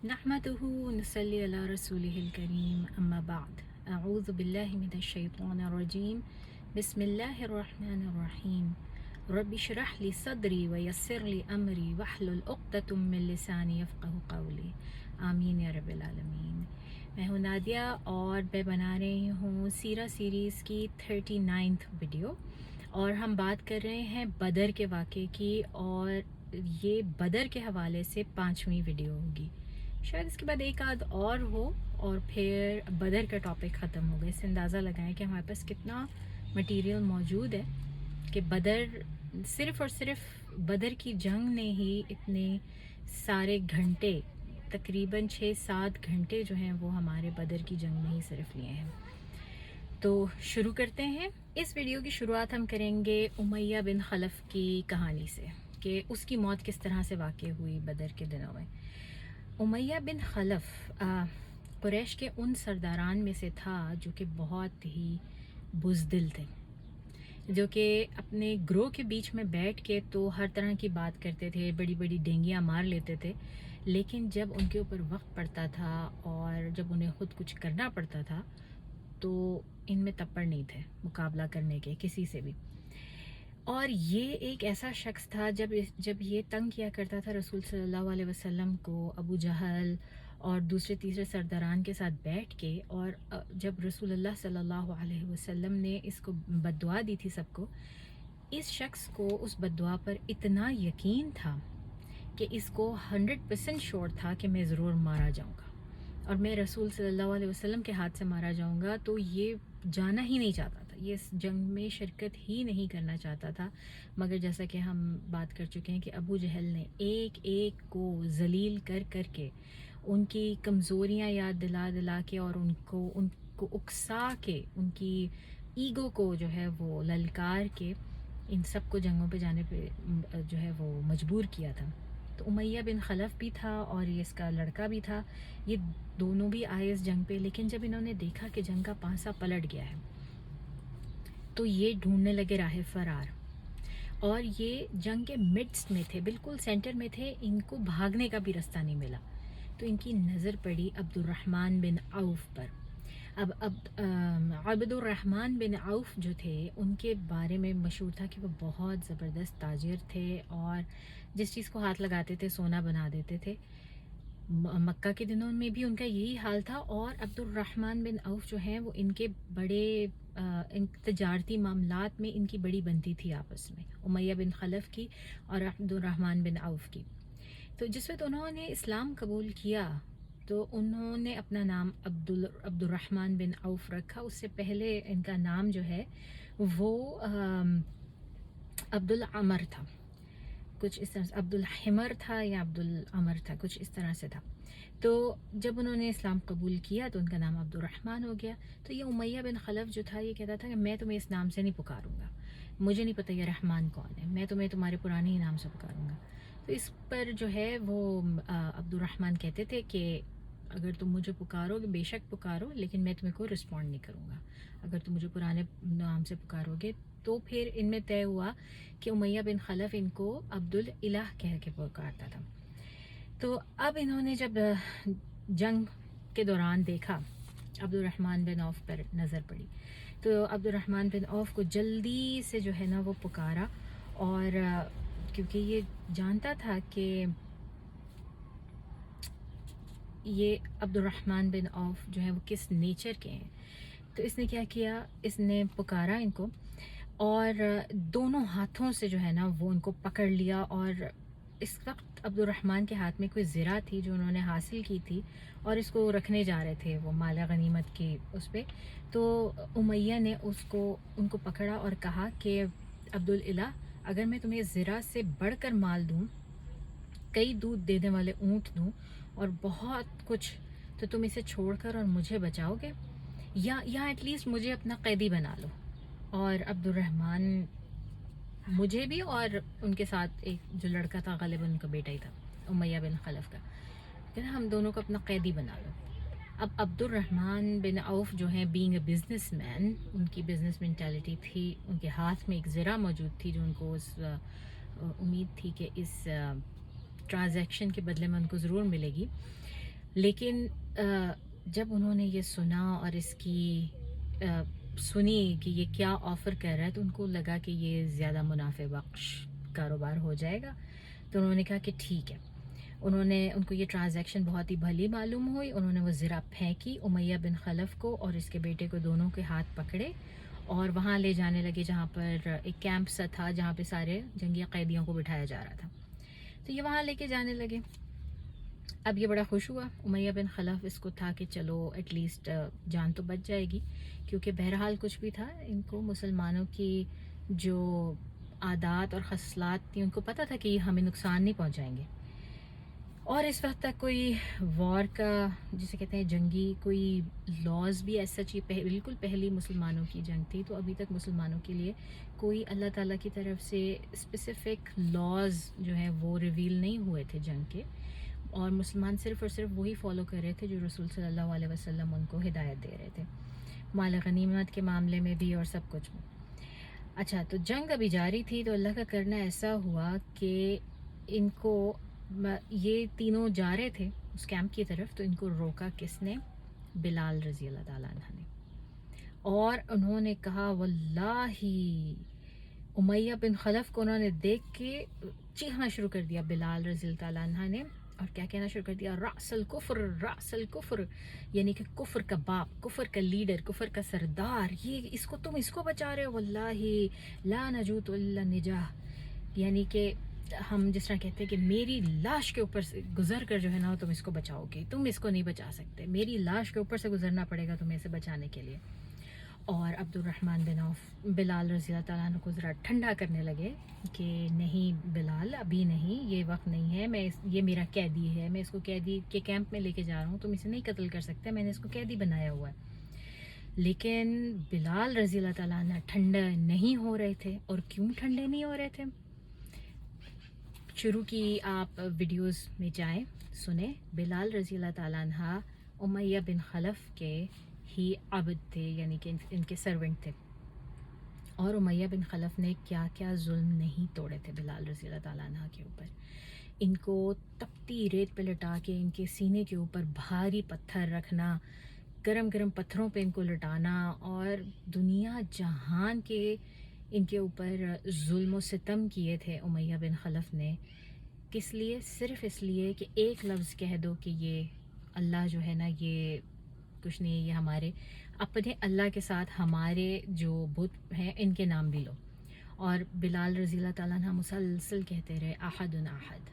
نحمده ونصلي على رسوله الكريم أما بعد أعوذ بالله من الشيطان الرجيم بسم الله الرحمن الرحيم رب اشرح لي صدري ويسر لي أمري واحلل عقدة من لساني يفقهوا قولي آمین یا رب العالمین۔ میں ہوں نادیہ اور میں بنا رہی ہوں سیرہ سیریز کی 39 ویڈیو، اور ہم بات کر رہے ہیں بدر کے واقعے کی، اور یہ بدر کے حوالے سے 5ویں ویڈیو ہوگی۔ شاید اس کے بعد ایک آدھ اور ہو اور پھر بدر کا ٹاپک ختم ہو گیا۔ اس سے اندازہ لگائیں کہ ہمارے پاس کتنا مٹیریل موجود ہے کہ بدر صرف اور صرف بدر کی جنگ نے ہی اتنے سارے گھنٹے، تقریباً 6-7 گھنٹے جو ہیں وہ ہمارے بدر کی جنگ میں ہی صرف لیے ہیں۔ تو شروع کرتے ہیں۔ اس ویڈیو کی شروعات ہم کریں گے امیہ بن خلف کی کہانی سے کہ اس کی موت کس طرح سے واقع ہوئی بدر کے دنوں میں۔ امیہ بن خلف قریش کے ان سرداران میں سے تھا جو کہ بہت ہی بزدل تھے، جو کہ اپنے گروہ کے بیچ میں بیٹھ کے تو ہر طرح کی بات کرتے تھے، بڑی بڑی ڈینگیاں مار لیتے تھے، لیکن جب ان کے اوپر وقت پڑتا تھا اور جب انہیں خود کچھ کرنا پڑتا تھا تو ان میں تپڑ نہیں تھے مقابلہ کرنے کے کسی سے بھی۔ اور یہ ایک ایسا شخص تھا جب یہ تنگ کیا کرتا تھا رسول صلی اللہ علیہ وسلم کو، ابو جہل اور دوسرے تیسرے سرداران کے ساتھ بیٹھ کے، اور جب رسول اللہ صلی اللہ علیہ وسلم نے اس کو بد دعا دی تھی سب کو، اس شخص کو اس بد دعا پر اتنا یقین تھا کہ اس کو 100% شور تھا کہ میں ضرور مارا جاؤں گا، اور میں رسول صلی اللہ علیہ وسلم کے ہاتھ سے مارا جاؤں گا۔ تو یہ جانا ہی نہیں چاہتا تھا، یہ اس جنگ میں شرکت ہی نہیں کرنا چاہتا تھا، مگر جیسا کہ ہم بات کر چکے ہیں کہ ابو جہل نے ایک ایک کو ذلیل کر کر کے، ان کی کمزوریاں یاد دلا دلا کے، اور ان کو اکسا کے، ان کی ایگو کو جو ہے وہ للکار کے، ان سب کو جنگوں پہ جانے پہ جو ہے وہ مجبور کیا تھا۔ تو امیہ بن خلف بھی تھا اور یہ اس کا لڑکا بھی تھا، یہ دونوں بھی آئے اس جنگ پہ، لیکن جب انہوں نے دیکھا کہ جنگ کا پانسا پلٹ گیا ہے تو یہ ڈھونڈنے لگے راہ فرار، اور یہ جنگ کے مڈسٹ میں تھے، بالکل سینٹر میں تھے، ان کو بھاگنے کا بھی راستہ نہیں ملا۔ تو ان کی نظر پڑی عبد الرحمن بن عوف پر۔ عبد الرحمن بن عوف جو تھے ان کے بارے میں مشہور تھا کہ وہ بہت زبردست تاجر تھے، اور جس چیز کو ہاتھ لگاتے تھے سونا بنا دیتے تھے۔ مکہ کے دنوں میں بھی ان کا یہی حال تھا، اور عبد الرحمن بن عوف جو ہیں وہ ان کے بڑے تجارتی معاملات میں ان کی بڑی بنتی تھی آپس میں، امیہ بن خلف کی اور عبد الرحمن بن عوف کی۔ تو جس وقت انہوں نے اسلام قبول کیا تو انہوں نے اپنا نام عبد الرحمن بن عوف رکھا۔ اس سے پہلے ان کا نام جو ہے وہ عبد العمر تھا، کچھ اس طرح سے عبد الحمر تھا یا عبد العمر تھا، کچھ اس طرح سے تھا۔ تو جب انہوں نے اسلام قبول کیا تو ان کا نام عبد الرحمن ہو گیا۔ تو یہ امیہ بن خلف جو تھا یہ کہتا تھا کہ میں تمہیں اس نام سے نہیں پکاروں گا، مجھے نہیں پتہ یہ رحمان کون ہے، میں تمہیں تمہارے پرانے ہی نام سے پکاروں گا۔ تو اس پر جو ہے وہ عبد الرحمن کہتے تھے کہ اگر تم مجھے پکارو گے بے شک پکارو، لیکن میں تمہیں کوئی رسپونڈ نہیں کروں گا، اگر تم مجھے پرانے نام سے پکارو گے۔ تو پھر ان میں طے ہوا کہ امیہ بن خلف ان کو عبد الالہ کہہ کے پکارتا تھا۔ تو اب انہوں نے جب جنگ کے دوران دیکھا، عبد الرحمن بن عوف پر نظر پڑی، تو عبد الرحمن بن عوف کو جلدی سے جو ہے نا وہ پکارا، اور کیونکہ یہ جانتا تھا کہ یہ عبد الرحمن بن عوف جو ہے وہ کس نیچر کے ہیں، تو اس نے کیا کیا، اس نے پکارا ان کو، اور دونوں ہاتھوں سے جو ہے نا وہ ان کو پکڑ لیا۔ اور اس وقت عبد الرحمن کے ہاتھ میں کوئی زرہ تھی جو انہوں نے حاصل کی تھی، اور اس کو رکھنے جا رہے تھے وہ مال غنیمت کی اس پہ۔ تو امیہ نے ان کو پکڑا اور کہا کہ عبد الالہ، اگر میں تمہیں زرہ سے بڑھ کر مال دوں، کئی دودھ دینے والے اونٹ دوں اور بہت کچھ، تو تم اسے چھوڑ کر اور مجھے بچاؤ گے، یا ایٹ لیسٹ مجھے اپنا قیدی بنا لو۔ اور عبد الرحمن مجھے بھی، اور ان کے ساتھ ایک جو لڑکا تھا غالباً ان کا بیٹا ہی تھا امیہ بن خلف کا، کہ ہم دونوں کو اپنا قیدی بنا لو۔ اب عبد الرحمن بن عوف جو ہیں بینگ اے بزنس مین، ان کی بزنس مینٹیلٹی تھی، ان کے ہاتھ میں ایک زرہ موجود تھی جو ان کو امید تھی کہ اس ٹرانزیکشن کے بدلے میں ان کو ضرور ملے گی۔ لیکن جب انہوں نے یہ سنا اور اس کی سنی کہ یہ کیا آفر کر رہا ہے، تو ان کو لگا کہ یہ زیادہ منافع بخش کاروبار ہو جائے گا، تو انہوں نے کہا کہ ٹھیک ہے. ان کو یہ ٹرانزیکشن بہت ہی بھلی معلوم ہوئی. انہوں نے وہ زرہ پھینکی امیہ بن خلف کو اور اس کے بیٹے کو، دونوں کے ہاتھ پکڑے اور وہاں لے جانے لگے جہاں پر ایک کیمپ سا تھا جہاں پہ سارے جنگی قیدیوں کو بٹھایا جا رہا تھا. تو یہ وہاں لے کے جانے لگے. اب یہ بڑا خوش ہوا امیہ بن خلف، اس کو تھا کہ چلو ایٹ لیسٹ جان تو بچ جائے گی، کیونکہ بہرحال کچھ بھی تھا، ان کو مسلمانوں کی جو عادات اور خصلات تھیں ان کو پتہ تھا کہ یہ ہمیں نقصان نہیں پہنچائیں گے. اور اس وقت تک کوئی وار کا جسے کہتے ہیں جنگی کوئی لاز بھی ایسا چیز، بالکل پہلی مسلمانوں کی جنگ تھی، تو ابھی تک مسلمانوں کے لیے کوئی اللہ تعالیٰ کی طرف سے اسپیسیفک لاز جو ہیں وہ ریویل نہیں ہوئے تھے جنگ کے، اور مسلمان صرف اور صرف وہی فالو کر رہے تھے جو رسول صلی اللہ علیہ وسلم ان کو ہدایت دے رہے تھے، مال غنیمت کے معاملے میں بھی اور سب کچھ میں. اچھا، تو جنگ ابھی جاری تھی، تو اللہ کا کرنا ایسا ہوا کہ ان کو یہ تینوں جا رہے تھے اس کیمپ کی طرف، تو ان کو روکا کس نے؟ بلال رضی اللہ تعالیٰ عنہ نے. اور انہوں نے کہا واللہ، امیہ بن خلف کو انہوں نے دیکھ کے چیخنا شروع کر دیا بلال رضی اللہ تعالیٰ عنہ نے، اور کیا کہنا شروع کر دیا؟ رأس الکفر، رأس الکفر، یعنی کہ کفر کا باپ، کفر کا لیڈر، کفر کا سردار، یہ اس کو تم اس کو بچا رہے ہو، واللہ لا نجوت الا نجاح، یعنی کہ ہم جس طرح کہتے ہیں کہ میری لاش کے اوپر سے گزر کر جو ہے نا تم اس کو بچاؤ گے، تم اس کو نہیں بچا سکتے، میری لاش کے اوپر سے گزرنا پڑے گا تمہیں اسے بچانے کے لیے. اور عبد الرحمن بن عوف بلال رضی اللہ تعالیٰ عنہ کو ذرا ٹھنڈا کرنے لگے کہ نہیں بلال، ابھی نہیں، یہ وقت نہیں ہے، یہ میرا قیدی ہے، میں اس کو قیدی کے کیمپ میں لے کے جا رہا ہوں، تم اسے نہیں قتل کر سکتے، میں نے اس کو قیدی بنایا ہوا ہے. لیکن بلال رضی اللہ تعالیٰ عنہ ٹھنڈا نہیں ہو رہے تھے. اور کیوں ٹھنڈے نہیں ہو رہے تھے؟ شروع کی آپ ویڈیوز میں جائیں، سنیں. بلال رضی اللہ تعالیٰ عنہ امیہ بن خلف کے ہی عبد تھے، یعنی کہ ان کے سرونٹ تھے، اور امیہ بن خلف نے کیا کیا ظلم نہیں توڑے تھے بلال رضی اللہ تعالیٰ عنہ کے اوپر. ان کو تپتی ریت پہ لٹا کے ان کے سینے کے اوپر بھاری پتھر رکھنا، گرم گرم پتھروں پہ ان کو لٹانا، اور دنیا جہان کے ان کے اوپر ظلم و ستم کیے تھے امیہ بن خلف نے. کس لیے؟ صرف اس لیے کہ ایک لفظ کہہ دو کہ یہ اللہ جو ہے نا یہ کچھ نہیں، یہ ہمارے اپنے اللہ کے ساتھ ہمارے جو بت ہیں ان کے نام بھی لو. اور بلال رضی اللہ تعالیٰ عنہ مسلسل کہتے رہے احد احد،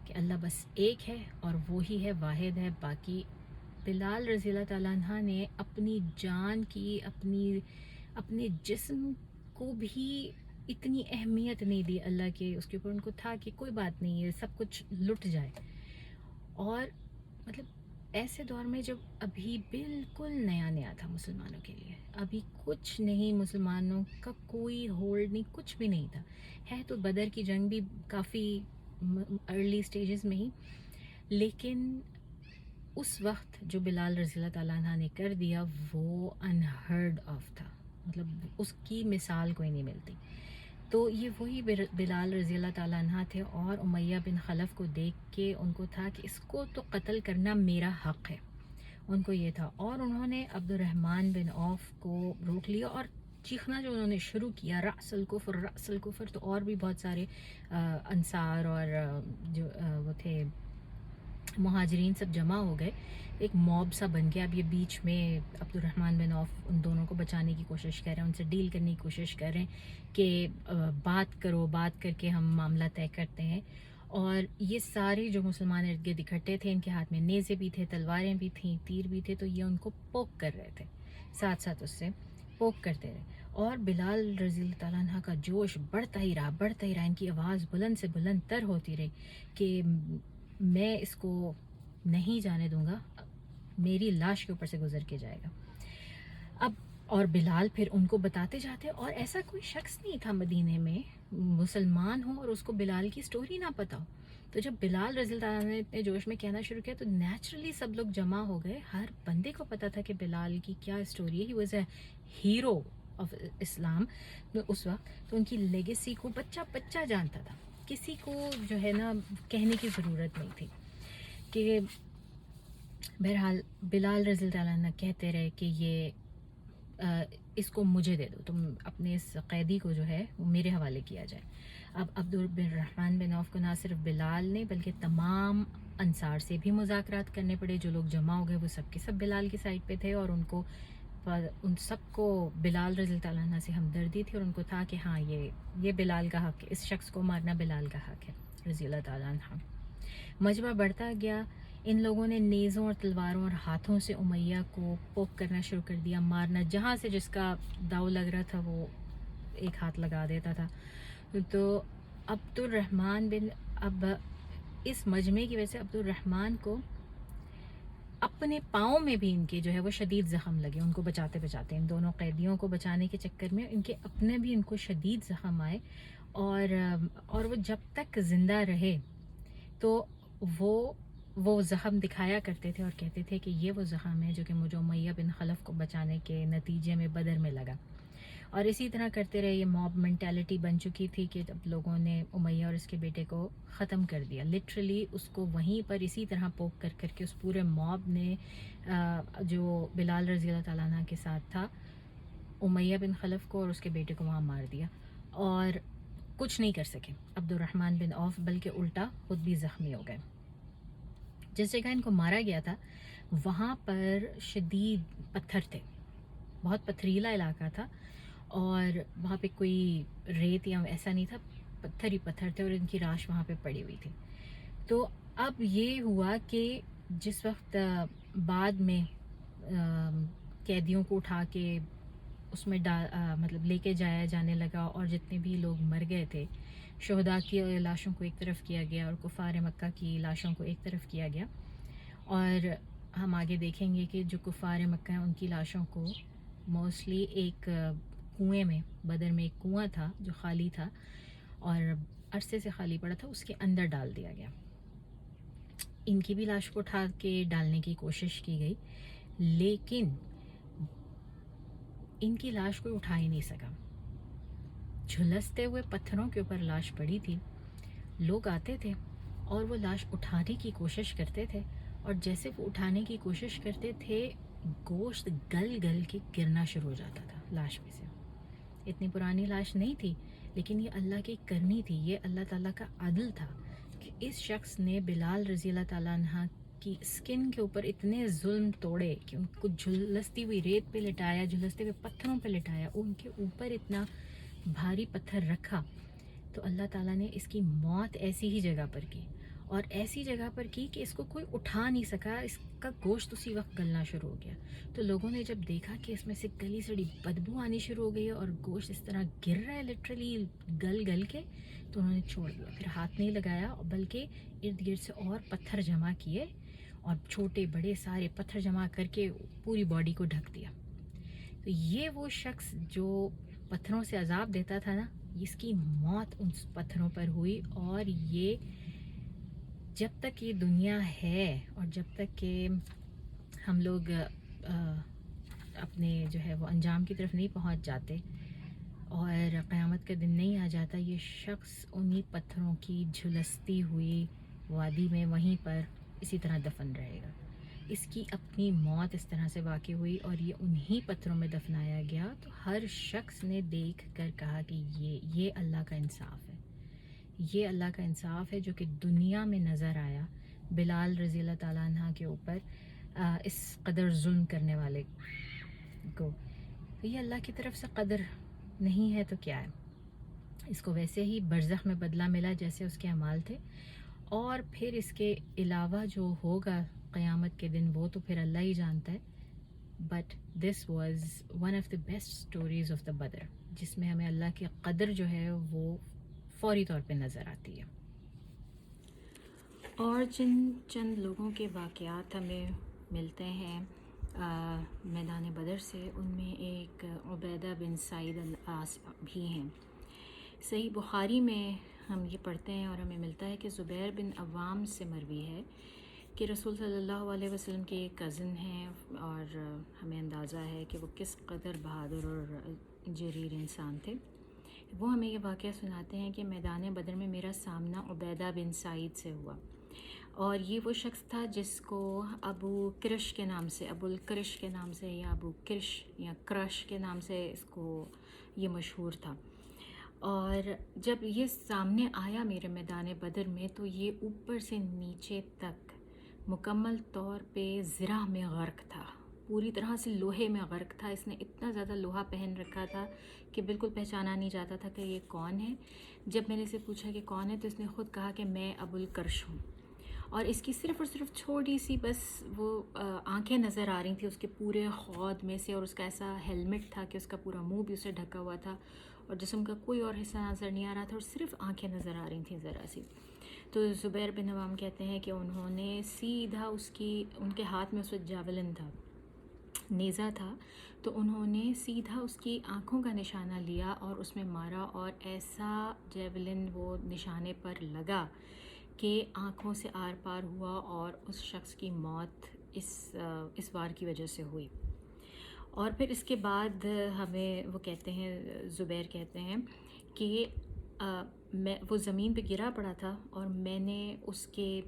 کہ اللہ بس ایک ہے اور وہی ہے، واحد ہے. باقی بلال رضی اللہ تعالیٰ عنہ نے اپنی جان کی، اپنے جسم کو بھی اتنی اہمیت نہیں دی اللہ کے اس کے اوپر. ان کو تھا کہ کوئی بات نہیں، یہ سب کچھ لٹ جائے. اور مطلب ایسے دور میں جب ابھی بالکل نیا نیا تھا مسلمانوں کے لیے، ابھی کچھ نہیں، مسلمانوں کا کوئی ہولڈ نہیں، کچھ بھی نہیں تھا. ہے تو بدر کی جنگ بھی کافی ارلی سٹیجز میں ہی، لیکن اس وقت جو بلال رضی اللہ تعالیٰ عنہ نے کر دیا وہ انہرڈ آف تھا، مطلب اس کی مثال کوئی نہیں ملتی. تو یہ وہی بلال رضی اللہ تعالیٰ عنہ تھے، اور امیہ بن خلف کو دیکھ کے ان کو تھا کہ اس کو تو قتل کرنا میرا حق ہے، ان کو یہ تھا. اور انہوں نے عبد الرحمن بن عوف کو روک لیا، اور چیخنا جو انہوں نے شروع کیا رأس الکفر، رأس الکفر، تو اور بھی بہت سارے انصار اور جو وہ تھے مہاجرین سب جمع ہو گئے، ایک موب سا بن گیا. اب یہ بیچ میں عبد الرحمن بن عوف ان دونوں کو بچانے کی کوشش کر رہے ہیں، ان سے ڈیل کرنے کی کوشش کر رہے ہیں کہ بات کرو، بات کر کے ہم معاملہ طے کرتے ہیں. اور یہ سارے جو مسلمان ارد گرد اکٹھے تھے، ان کے ہاتھ میں نیزے بھی تھے، تلواریں بھی تھیں، تیر بھی تھے، تو یہ ان کو پوک کر رہے تھے، ساتھ ساتھ اس سے پوک کرتے رہے. اور بلال رضی اللہ تعالیٰ عنہ کا جوش بڑھتا ہی رہا، بڑھتا ہی رہا. ان کی آواز بلند سے بلند تر ہوتی رہی کہ میں اس کو نہیں جانے دوں گا، میری لاش کے اوپر سے گزر کے جائے گا. اب اور بلال پھر ان کو بتاتے جاتے، اور ایسا کوئی شخص نہیں تھا مدینے میں مسلمان ہو اور اس کو بلال کی سٹوری نہ پتا ہو. تو جب بلال رضی اللہ عنہ نے اتنے جوش میں کہنا شروع کیا تو نیچرلی سب لوگ جمع ہو گئے. ہر بندے کو پتا تھا کہ بلال کی کیا سٹوری ہے. He was a hero of Islam اس وقت. تو ان کی لیگیسی کو بچہ بچہ جانتا تھا، کسی کو جو ہے نا کہنے کی ضرورت نہیں تھی کہ بہرحال بلال رضی اللہ عنہ کہتے رہے کہ یہ اس کو مجھے دے دو، تم اپنے اس قیدی کو جو ہے وہ میرے حوالے کیا جائے۔ اب عبد بن الرحمن بن عوف کو نہ صرف بلال نے بلکہ تمام انصار سے بھی مذاکرات کرنے پڑے، جو لوگ جمع ہو گئے وہ سب کے سب بلال کی سائڈ پہ تھے، اور ان سب کو بلال رضی اللہ عنہ سے ہمدردی تھی، اور ان کو تھا کہ ہاں یہ بلال کا حق ہے، اس شخص کو مارنا بلال کا حق ہے رضی اللہ تعالیٰ عنہ۔ مجمع بڑھتا گیا، ان لوگوں نے نیزوں اور تلواروں اور ہاتھوں سے امیہ کو پوک کرنا شروع کر دیا، مارنا، جہاں سے جس کا داؤ لگ رہا تھا وہ ایک ہاتھ لگا دیتا تھا۔ تو عبد الرحمن بن اب اس مجمع کی وجہ سے عبد الرحمن کو اپنے پاؤں میں بھی ان کے جو ہے وہ شدید زخم لگے، ان کو بچاتے بچاتے، ان دونوں قیدیوں کو بچانے کے چکر میں ان کے اپنے بھی ان کو شدید زخم آئے، اور وہ جب تک زندہ رہے تو وہ زخم دکھایا کرتے تھے اور کہتے تھے کہ یہ وہ زخم ہے جو کہ مجھے امیہ بن خلف کو بچانے کے نتیجے میں بدر میں لگا۔ اور اسی طرح کرتے رہے، یہ موب مینٹیلٹی بن چکی تھی کہ جب لوگوں نے امیہ اور اس کے بیٹے کو ختم کر دیا، لٹرلی اس کو وہیں پر اسی طرح پوک کر کر کے اس پورے موب نے جو بلال رضی اللہ تعالیٰ عنہ کے ساتھ تھا، امیہ بن خلف کو اور اس کے بیٹے کو وہاں مار دیا، اور کچھ نہیں کر سکے عبد الرحمن بن عوف، بلکہ الٹا خود بھی زخمی ہو گئے۔ جس جگہ ان کو مارا گیا تھا وہاں پر شدید پتھر تھے، بہت پتھریلا علاقہ تھا، اور وہاں پہ کوئی ریت یا ایسا نہیں تھا، پتھر ہی پتھر تھے، اور ان کی لاش وہاں پہ پڑی ہوئی تھی۔ تو اب یہ ہوا کہ جس وقت بعد میں قیدیوں کو اٹھا کے اس میں مطلب لے کے جایا جانے لگا، اور جتنے بھی لوگ مر گئے تھے، شہداء کی لاشوں کو ایک طرف کیا گیا اور کفار مکہ کی لاشوں کو ایک طرف کیا گیا، اور ہم آگے دیکھیں گے کہ جو کفار مکہ ہیں ان کی لاشوں کو موسٹلی ایک کنویں میں، بدر میں ایک کنواں تھا جو خالی تھا اور عرصے سے خالی پڑا تھا، اس کے اندر ڈال دیا گیا۔ ان کی بھی لاش کو اٹھا کے ڈالنے کی کوشش کی گئی، لیکن ان کی لاش کوئی اٹھا ہی نہیں سکا، جھلستے ہوئے پتھروں کے اوپر لاش پڑی تھی۔ لوگ آتے تھے اور وہ لاش اٹھانے کی کوشش کرتے تھے، اور جیسے وہ اٹھانے کی کوشش کرتے تھے گوشت گل گل کے گرنا شروع ہو جاتا تھا لاش میں سے۔ اتنی پرانی لاش نہیں تھی، لیکن یہ اللہ کی کرنی تھی، یہ اللہ تعالیٰ کا عدل تھا کہ اس شخص نے بلال رضی اللہ تعالیٰ عنہ کی اسکن کے اوپر اتنے ظلم توڑے کہ ان کو جھلستی ہوئی ریت پہ لٹایا، جھلستے ہوئے پتھروں پہ لٹایا، ان کے اوپر اتنا بھاری پتھر رکھا، تو اللہ تعالیٰ نے اس کی موت ایسی ہی جگہ پر کی، اور ایسی جگہ پر کی کہ اس کو کوئی اٹھا نہیں سکا، اس کا گوشت اسی وقت گلنا شروع ہو گیا۔ تو لوگوں نے جب دیکھا کہ اس میں سے گلی سڑی بدبو آنی شروع ہو گئی ہے اور گوشت اس طرح گر رہا ہے لٹرلی گل گل کے، تو انہوں نے چھوڑ دیا، پھر ہاتھ نہیں لگایا، بلکہ ارد گرد سے اور پتھر جمع کیے، اور چھوٹے بڑے سارے پتھر جمع کر کے پوری باڈی کو ڈھک دیا۔ تو یہ وہ شخص جو پتھروں سے عذاب دیتا تھا نا، اس کی موت ان پتھروں پر ہوئی، اور یہ جب تک یہ دنیا ہے اور جب تک کہ ہم لوگ اپنے جو ہے وہ انجام کی طرف نہیں پہنچ جاتے اور قیامت کا دن نہیں آ جاتا، یہ شخص انہی پتھروں کی جھلستی ہوئی وادی میں وہیں پر اسی طرح دفن رہے گا۔ اس کی اپنی موت اس طرح سے واقع ہوئی اور یہ انہی پتھروں میں دفنایا گیا۔ تو ہر شخص نے دیکھ کر کہا کہ یہ اللہ کا انصاف ہے، یہ اللہ کا انصاف ہے جو کہ دنیا میں نظر آیا بلال رضی اللہ تعالیٰ عنہ کے اوپر اس قدر ظلم کرنے والے کو۔ یہ اللہ کی طرف سے قدر نہیں ہے تو کیا ہے، اس کو ویسے ہی برزخ میں بدلہ ملا جیسے اس کے اعمال تھے، اور پھر اس کے علاوہ جو ہوگا قیامت کے دن وہ تو پھر اللہ ہی جانتا ہے۔ But this was one of the best stories of the Badr, جس میں ہمیں اللہ کی قدر جو ہے وہ فوری طور پہ نظر آتی ہے۔ اور جن چند لوگوں کے واقعات ہمیں ملتے ہیں میدان بدر سے، ان میں ایک عبیدہ بن سعید العاص بھی ہیں۔ صحیح بخاری میں ہم یہ پڑھتے ہیں اور ہمیں ملتا ہے کہ زبیر بن عوام سے مروی ہے کہ رسول صلی اللہ علیہ وسلم کے ایک کزن ہیں، اور ہمیں اندازہ ہے کہ وہ کس قدر بہادر اور جریر انسان تھے۔ وہ ہمیں یہ واقعہ سناتے ہیں کہ میدان بدر میں میرا سامنا عبیدہ بن سعید سے ہوا، اور یہ وہ شخص تھا جس کو ابو کرش کے نام سے، ابو الکرش کے نام سے، یا ابو کرش یا کرش کے نام سے اس کو یہ مشہور تھا۔ اور جب یہ سامنے آیا میرے میدان بدر میں تو یہ اوپر سے نیچے تک مکمل طور پہ زرہ میں غرق تھا، پوری طرح سے لوہے میں غرق تھا۔ اس نے اتنا زیادہ لوہا پہن رکھا تھا کہ بالکل پہچانا نہیں جاتا تھا کہ یہ کون ہے۔ جب میں نے اسے پوچھا کہ کون ہے تو اس نے خود کہا کہ میں ابو الکرش ہوں، اور اس کی صرف اور صرف چھوٹی سی بس وہ آنکھیں نظر آ رہی تھیں اس کے پورے خود میں سے، اور اس کا ایسا ہیلمٹ تھا کہ اس کا پورا منہ بھی اسے ڈھکا ہوا تھا اور جسم کا کوئی اور حصہ نظر نہیں آ رہا تھا، اور صرف آنکھیں نظر آ رہی تھیں ذرا سی۔ تو زبیر بن عوام کہتے ہیں کہ انہوں نے سیدھا ان کے ہاتھ میں اس وقت جاولن تھا، نیزہ تھا، تو انہوں نے سیدھا اس کی آنکھوں کا نشانہ لیا اور اس میں مارا، اور ایسا جیولن وہ نشانے پر لگا کہ آنکھوں سے آر پار ہوا، اور اس شخص کی موت اس وار کی وجہ سے ہوئی۔ اور پھر اس کے بعد ہمیں وہ کہتے ہیں، زبیر کہتے ہیں کہ وہ زمین پہ گرا پڑا تھا اور میں نے اس کے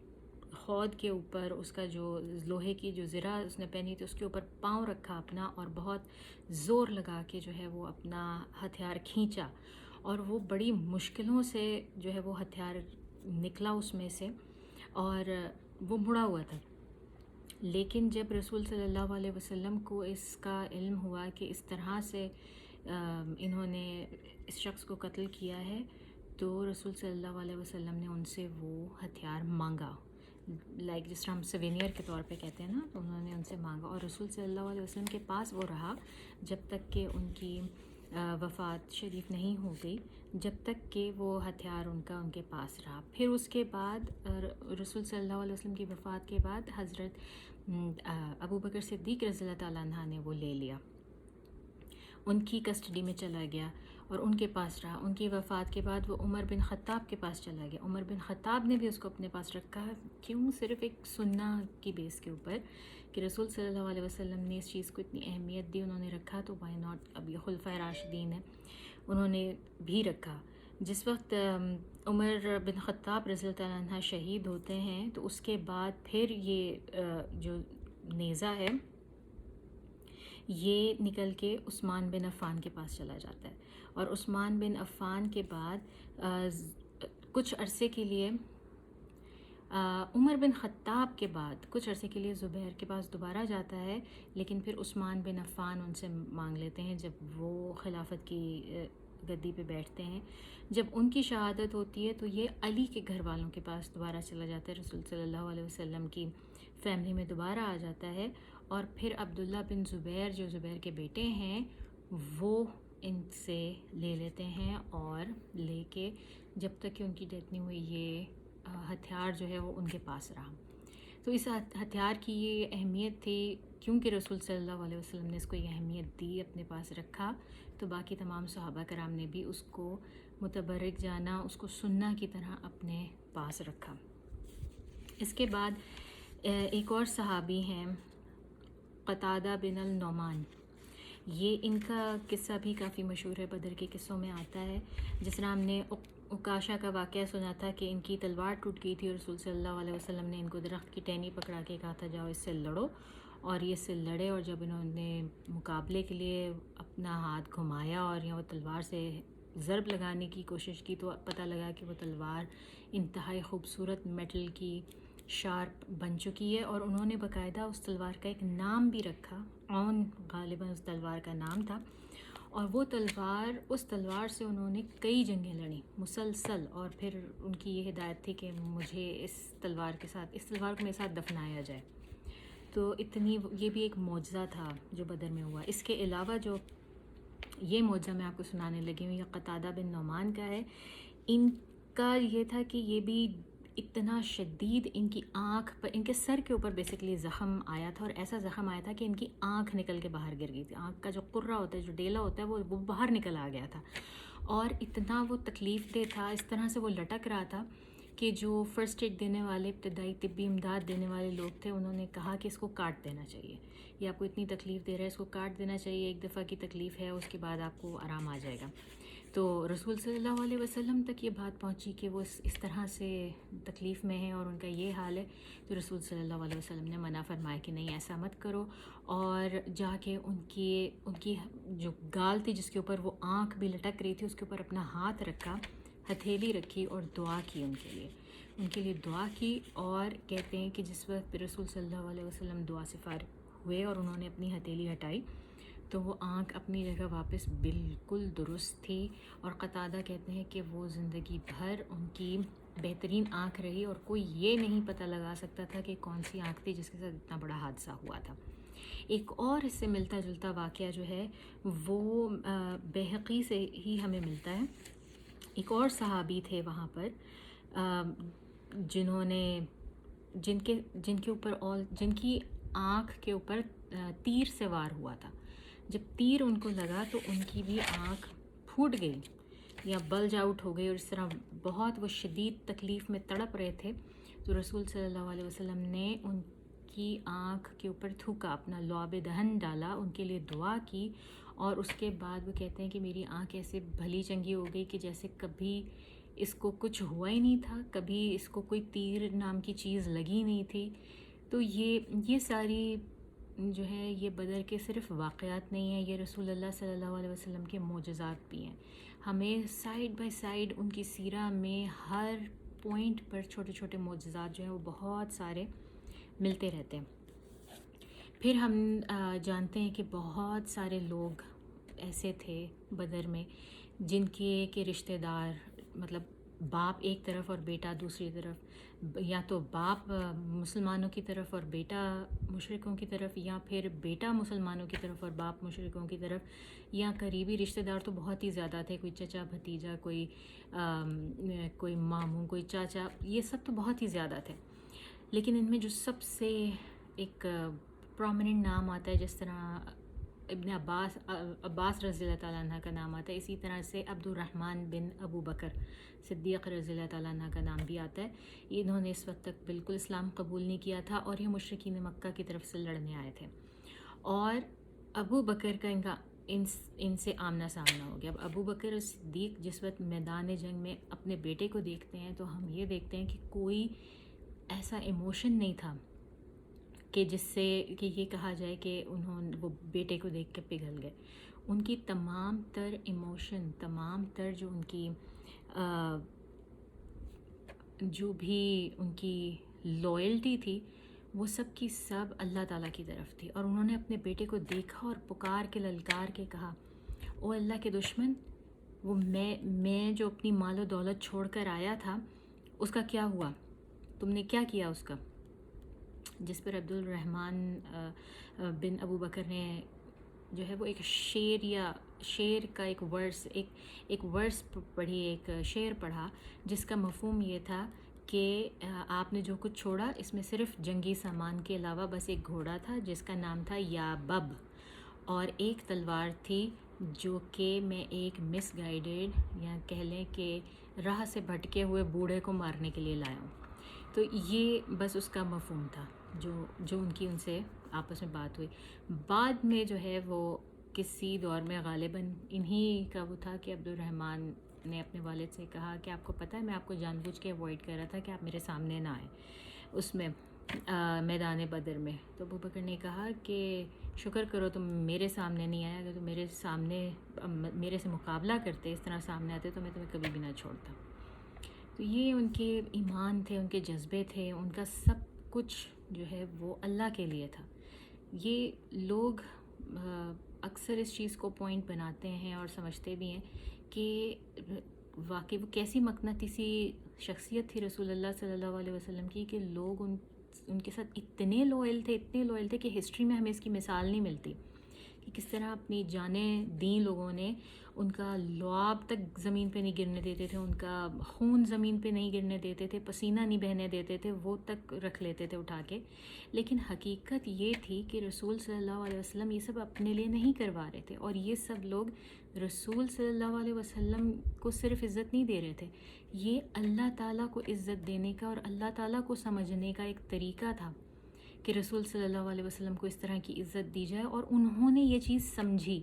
خود کے اوپر اس کا جو لوہے کی جو زرہ اس نے پہنی تھی اس کے اوپر پاؤں رکھا اپنا، اور بہت زور لگا کے جو ہے وہ اپنا ہتھیار کھینچا، اور وہ بڑی مشکلوں سے جو ہے وہ ہتھیار نکلا اس میں سے، اور وہ مڑا ہوا تھا۔ لیکن جب رسول صلی اللہ علیہ وسلم کو اس کا علم ہوا کہ اس طرح سے انہوں نے اس شخص کو قتل کیا ہے، تو رسول صلی اللہ علیہ وسلم نے ان سے وہ ہتھیار مانگا، جس طرح ہم سوینئر کے طور پہ کہتے ہیں نا، تو انہوں نے ان سے مانگا، اور رسول صلی اللہ علیہ وسلم کے پاس وہ رہا جب تک کہ ان کی وفات شریف نہیں ہو گئی، جب تک کہ وہ ہتھیار ان کے پاس رہا۔ پھر اس کے بعد رسول صلی اللہ علیہ وسلم کی وفات کے بعد حضرت ابو بکر صدیق رضی اللہ تعالیٰ عنہ نے وہ لے لیا، ان کی کسٹڈی میں چلا گیا اور ان کے پاس رہا۔ ان کی وفات کے بعد وہ عمر بن خطاب کے پاس چلا گیا، عمر بن خطاب نے بھی اس کو اپنے پاس رکھا۔ کیوں؟ صرف ایک سننا کی بیس کے اوپر کہ رسول صلی اللہ علیہ وسلم نے اس چیز کو اتنی اہمیت دی، انہوں نے رکھا، تو وائی ناٹ، اب یہ خلفائے راشدین ہیں، انہوں نے بھی رکھا۔ جس وقت عمر بن خطاب رضی اللہ تعالیٰ عنہ شہید ہوتے ہیں تو اس کے بعد پھر یہ جو نیزہ ہے یہ نکل کے عثمان بن عفان کے پاس چلا جاتا ہے، اور عثمان بن عفان کے بعد کچھ عرصے کے لیے عمر بن خطاب کے بعد کچھ عرصے کے لیے زبیر کے پاس دوبارہ جاتا ہے، لیکن پھر عثمان بن عفان ان سے مانگ لیتے ہیں جب وہ خلافت کی گدی پہ بیٹھتے ہیں۔ جب ان کی شہادت ہوتی ہے تو یہ علی کے گھر والوں کے پاس دوبارہ چلا جاتا ہے، رسول صلی اللہ علیہ وسلم کی فیملی میں دوبارہ آ جاتا ہے، اور پھر عبداللہ بن زبیر جو زبیر کے بیٹے ہیں وہ ان سے لے لیتے ہیں، اور لے کے جب تک کہ ان کی ڈیتھ نہیں ہوئی یہ ہتھیار جو ہے وہ ان کے پاس رہا۔ تو اس ہتھیار کی یہ اہمیت تھی، کیونکہ رسول صلی اللہ علیہ وسلم نے اس کو یہ اہمیت دی، اپنے پاس رکھا، تو باقی تمام صحابہ کرام نے بھی اس کو متبرک جانا، اس کو سننا کی طرح اپنے پاس رکھا۔ اس کے بعد ایک اور صحابی ہیں قتادہ بن النعمان، یہ ان کا قصہ بھی کافی مشہور ہے، بدر کے قصوں میں آتا ہے۔ جس طرح ہم نے عکاشہ کا واقعہ سنا تھا کہ ان کی تلوار ٹوٹ گئی تھی، رسول صلی اللہ علیہ وسلم نے ان کو درخت کی ٹہنی پکڑا کے کہا تھا جاؤ اس سے لڑو، اور یہ اس سے لڑے، اور جب انہوں نے مقابلے کے لیے اپنا ہاتھ گھمایا اور وہ تلوار سے ضرب لگانے کی کوشش کی تو پتہ لگا کہ وہ تلوار انتہائی خوبصورت میٹل کی شارپ بن چکی ہے، اور انہوں نے باقاعدہ اس تلوار کا ایک نام بھی رکھا، اون غالباً اس تلوار کا نام تھا، اور وہ تلوار، اس تلوار سے انہوں نے کئی جنگیں لڑیں مسلسل، اور پھر ان کی یہ ہدایت تھی کہ مجھے اس تلوار کو میرے ساتھ دفنایا جائے۔ تو اتنی یہ بھی ایک معجزہ تھا جو بدر میں ہوا۔ اس کے علاوہ جو یہ معجزہ میں آپ کو سنانے لگی ہوں یہ قتادہ بن نعمان کا ہے۔ ان کا یہ تھا کہ یہ بھی اتنا شدید ان کی آنکھ پر، ان کے سر کے اوپر بیسیکلی زخم آیا تھا، اور ایسا زخم آیا تھا کہ ان کی آنکھ نکل کے باہر گر گئی تھی، آنکھ کا جو قرہ ہوتا ہے، جو ڈیلا ہوتا ہے، وہ باہر نکل آ گیا تھا، اور اتنا وہ تکلیف دہ تھا، اس طرح سے وہ لٹک رہا تھا کہ جو فرسٹ ایڈ دینے والے، ابتدائی طبی امداد دینے والے لوگ تھے، انہوں نے کہا کہ اس کو کاٹ دینا چاہیے، یہ آپ کو اتنی تکلیف دے رہا ہے، اس کو کاٹ دینا چاہیے، ایک دفعہ کی تکلیف ہے، اس کے بعد آپ کو آرام آ جائے گا۔ تو رسول صلی اللہ علیہ وسلم تک یہ بات پہنچی کہ وہ اس طرح سے تکلیف میں ہیں اور ان کا یہ حال ہے، تو رسول صلی اللہ علیہ وسلم نے منع فرمایا کہ نہیں ایسا مت کرو، اور جا کے ان کی جو گال تھی جس کے اوپر وہ آنکھ بھی لٹک رہی تھی اس کے اوپر اپنا ہاتھ رکھا، ہتھیلی رکھی اور دعا کی ان کے لیے دعا کی، اور کہتے ہیں کہ جس وقت رسول صلی اللہ علیہ وسلم دعا سے فارغ ہوئے اور انہوں نے اپنی ہتھیلی ہٹائی تو وہ آنکھ اپنی جگہ واپس بالکل درست تھی، اور قتادہ کہتے ہیں کہ وہ زندگی بھر ان کی بہترین آنکھ رہی اور کوئی یہ نہیں پتہ لگا سکتا تھا کہ کون سی آنکھ تھی جس کے ساتھ اتنا بڑا حادثہ ہوا تھا۔ ایک اور اس سے ملتا جلتا واقعہ جو ہے وہ بیہقی سے ہی ہمیں ملتا ہے۔ ایک اور صحابی تھے وہاں پر جن کے اوپر اور جن کی آنکھ کے اوپر تیر سے وار ہوا تھا۔ جب تیر ان کو لگا تو ان کی بھی آنکھ پھوٹ گئی یا بلج آؤٹ ہو گئی، اور اس طرح بہت وہ شدید تکلیف میں تڑپ رہے تھے، تو رسول صلی اللہ علیہ وسلم نے ان کی آنکھ کے اوپر تھوکا، اپنا لعاب دہن ڈالا، ان کے لیے دعا کی، اور اس کے بعد وہ کہتے ہیں کہ میری آنکھ ایسے بھلی چنگی ہو گئی کہ جیسے کبھی اس کو کچھ ہوا ہی نہیں تھا، کبھی اس کو کوئی تیر نام کی چیز لگی نہیں تھی۔ تو یہ ساری جو ہے یہ بدر کے صرف واقعات نہیں ہیں، یہ رسول اللہ صلی اللہ علیہ وسلم کے معجزات بھی ہیں۔ ہمیں سائیڈ بائی سائیڈ ان کی سیرہ میں ہر پوائنٹ پر چھوٹے چھوٹے معجزات جو ہیں وہ بہت سارے ملتے رہتے ہیں۔ پھر ہم جانتے ہیں کہ بہت سارے لوگ ایسے تھے بدر میں جن کے رشتہ دار، مطلب باپ ایک طرف اور بیٹا دوسری طرف، یا تو باپ مسلمانوں کی طرف اور بیٹا مشرکوں کی طرف، یا پھر بیٹا مسلمانوں کی طرف اور باپ مشرکوں کی طرف، یا قریبی رشتہ دار تو بہت ہی زیادہ تھے، کوئی چچا بھتیجا، کوئی ماموں، کوئی چاچا، یہ سب تو بہت ہی زیادہ تھے۔ لیکن ان میں جو سب سے ایک پرومیننٹ نام آتا ہے، جس طرح ابن عباس رضی اللہ تعالیٰ عنہ کا نام آتا ہے، اسی طرح سے عبد الرحمن بن ابو بکر صدیق رضی اللہ تعالیٰ عنہ کا نام بھی آتا ہے۔ انہوں نے اس وقت تک بالکل اسلام قبول نہیں کیا تھا، اور یہ مشرکین مکہ کی طرف سے لڑنے آئے تھے، اور ابو بکر کا ان سے آمنا سامنا ہو گیا۔ اب ابو بکر صدیق جس وقت میدان جنگ میں اپنے بیٹے کو دیکھتے ہیں تو ہم یہ دیکھتے ہیں کہ کوئی ایسا ایموشن نہیں تھا کہ جس سے کہ یہ کہا جائے کہ وہ بیٹے کو دیکھ کے پگھل گئے۔ ان کی تمام تر ایموشن، تمام تر جو ان کی جو بھی ان کی لائلٹی تھی، وہ سب کی سب اللہ تعالیٰ کی طرف تھی، اور انہوں نے اپنے بیٹے کو دیکھا اور پکار کے للکار کے کہا، او اللہ کے دشمن، وہ میں جو اپنی مال و دولت چھوڑ کر آیا تھا اس کا کیا ہوا؟ تم نے کیا کیا اس کا؟ جس پر عبد الرحمن بن ابو بکر نے جو ہے وہ ایک شعر کا ایک ورس پڑھی، ایک شعر پڑھا، جس کا مفہوم یہ تھا کہ آپ نے جو کچھ چھوڑا اس میں صرف جنگی سامان کے علاوہ بس ایک گھوڑا تھا جس کا نام تھا یا بب، اور ایک تلوار تھی جو کہ میں ایک مس گائیڈڈ یا کہہ لیں کہ راہ سے بھٹکے ہوئے بوڑھے کو مارنے کے لیے لایا ہوں۔ تو یہ بس اس کا مفہوم تھا جو ان سے آپس میں بات ہوئی۔ بعد میں جو ہے وہ کسی دور میں غالباً انہی کا وہ تھا کہ عبد الرحمن نے اپنے والد سے کہا کہ آپ کو پتہ ہے میں آپ کو جان بوجھ کے اوائڈ کر رہا تھا کہ آپ میرے سامنے نہ آئیں اس میں میدان بدر میں۔ تو ابو بکر نے کہا کہ شکر کرو تم میرے سامنے نہیں آئے، اگر تم میرے سے مقابلہ کرتے، اس طرح سامنے آتے تو میں تمہیں کبھی بھی نہ چھوڑتا۔ تو یہ ان کے ایمان تھے، ان کے جذبے تھے، ان کا سب کچھ جو ہے وہ اللہ کے لیے تھا۔ یہ لوگ اکثر اس چیز کو پوائنٹ بناتے ہیں اور سمجھتے بھی ہیں کہ واقعی وہ کیسی مقناطیسی شخصیت تھی رسول اللہ صلی اللہ علیہ وسلم کی کہ لوگ ان کے ساتھ اتنے لوئل تھے کہ ہسٹری میں ہمیں اس کی مثال نہیں ملتی کہ کس طرح اپنی جانیں دیں لوگوں نے، ان کا لعاب تک زمین پہ نہیں گرنے دیتے تھے، ان کا خون زمین پہ نہیں گرنے دیتے تھے، پسینہ نہیں بہنے دیتے تھے، وہ تک رکھ لیتے تھے اٹھا کے۔ لیکن حقیقت یہ تھی کہ رسول صلی اللہ علیہ وسلم یہ سب اپنے لیے نہیں کروا رہے تھے، اور یہ سب لوگ رسول صلی اللہ علیہ وسلم کو صرف عزت نہیں دے رہے تھے، یہ اللہ تعالیٰ کو عزت دینے کا اور اللہ تعالیٰ کو سمجھنے کا ایک طریقہ تھا کہ رسول صلی اللہ علیہ وسلم کو اس طرح کی عزت دی جائے، اور انہوں نے یہ چیز سمجھی.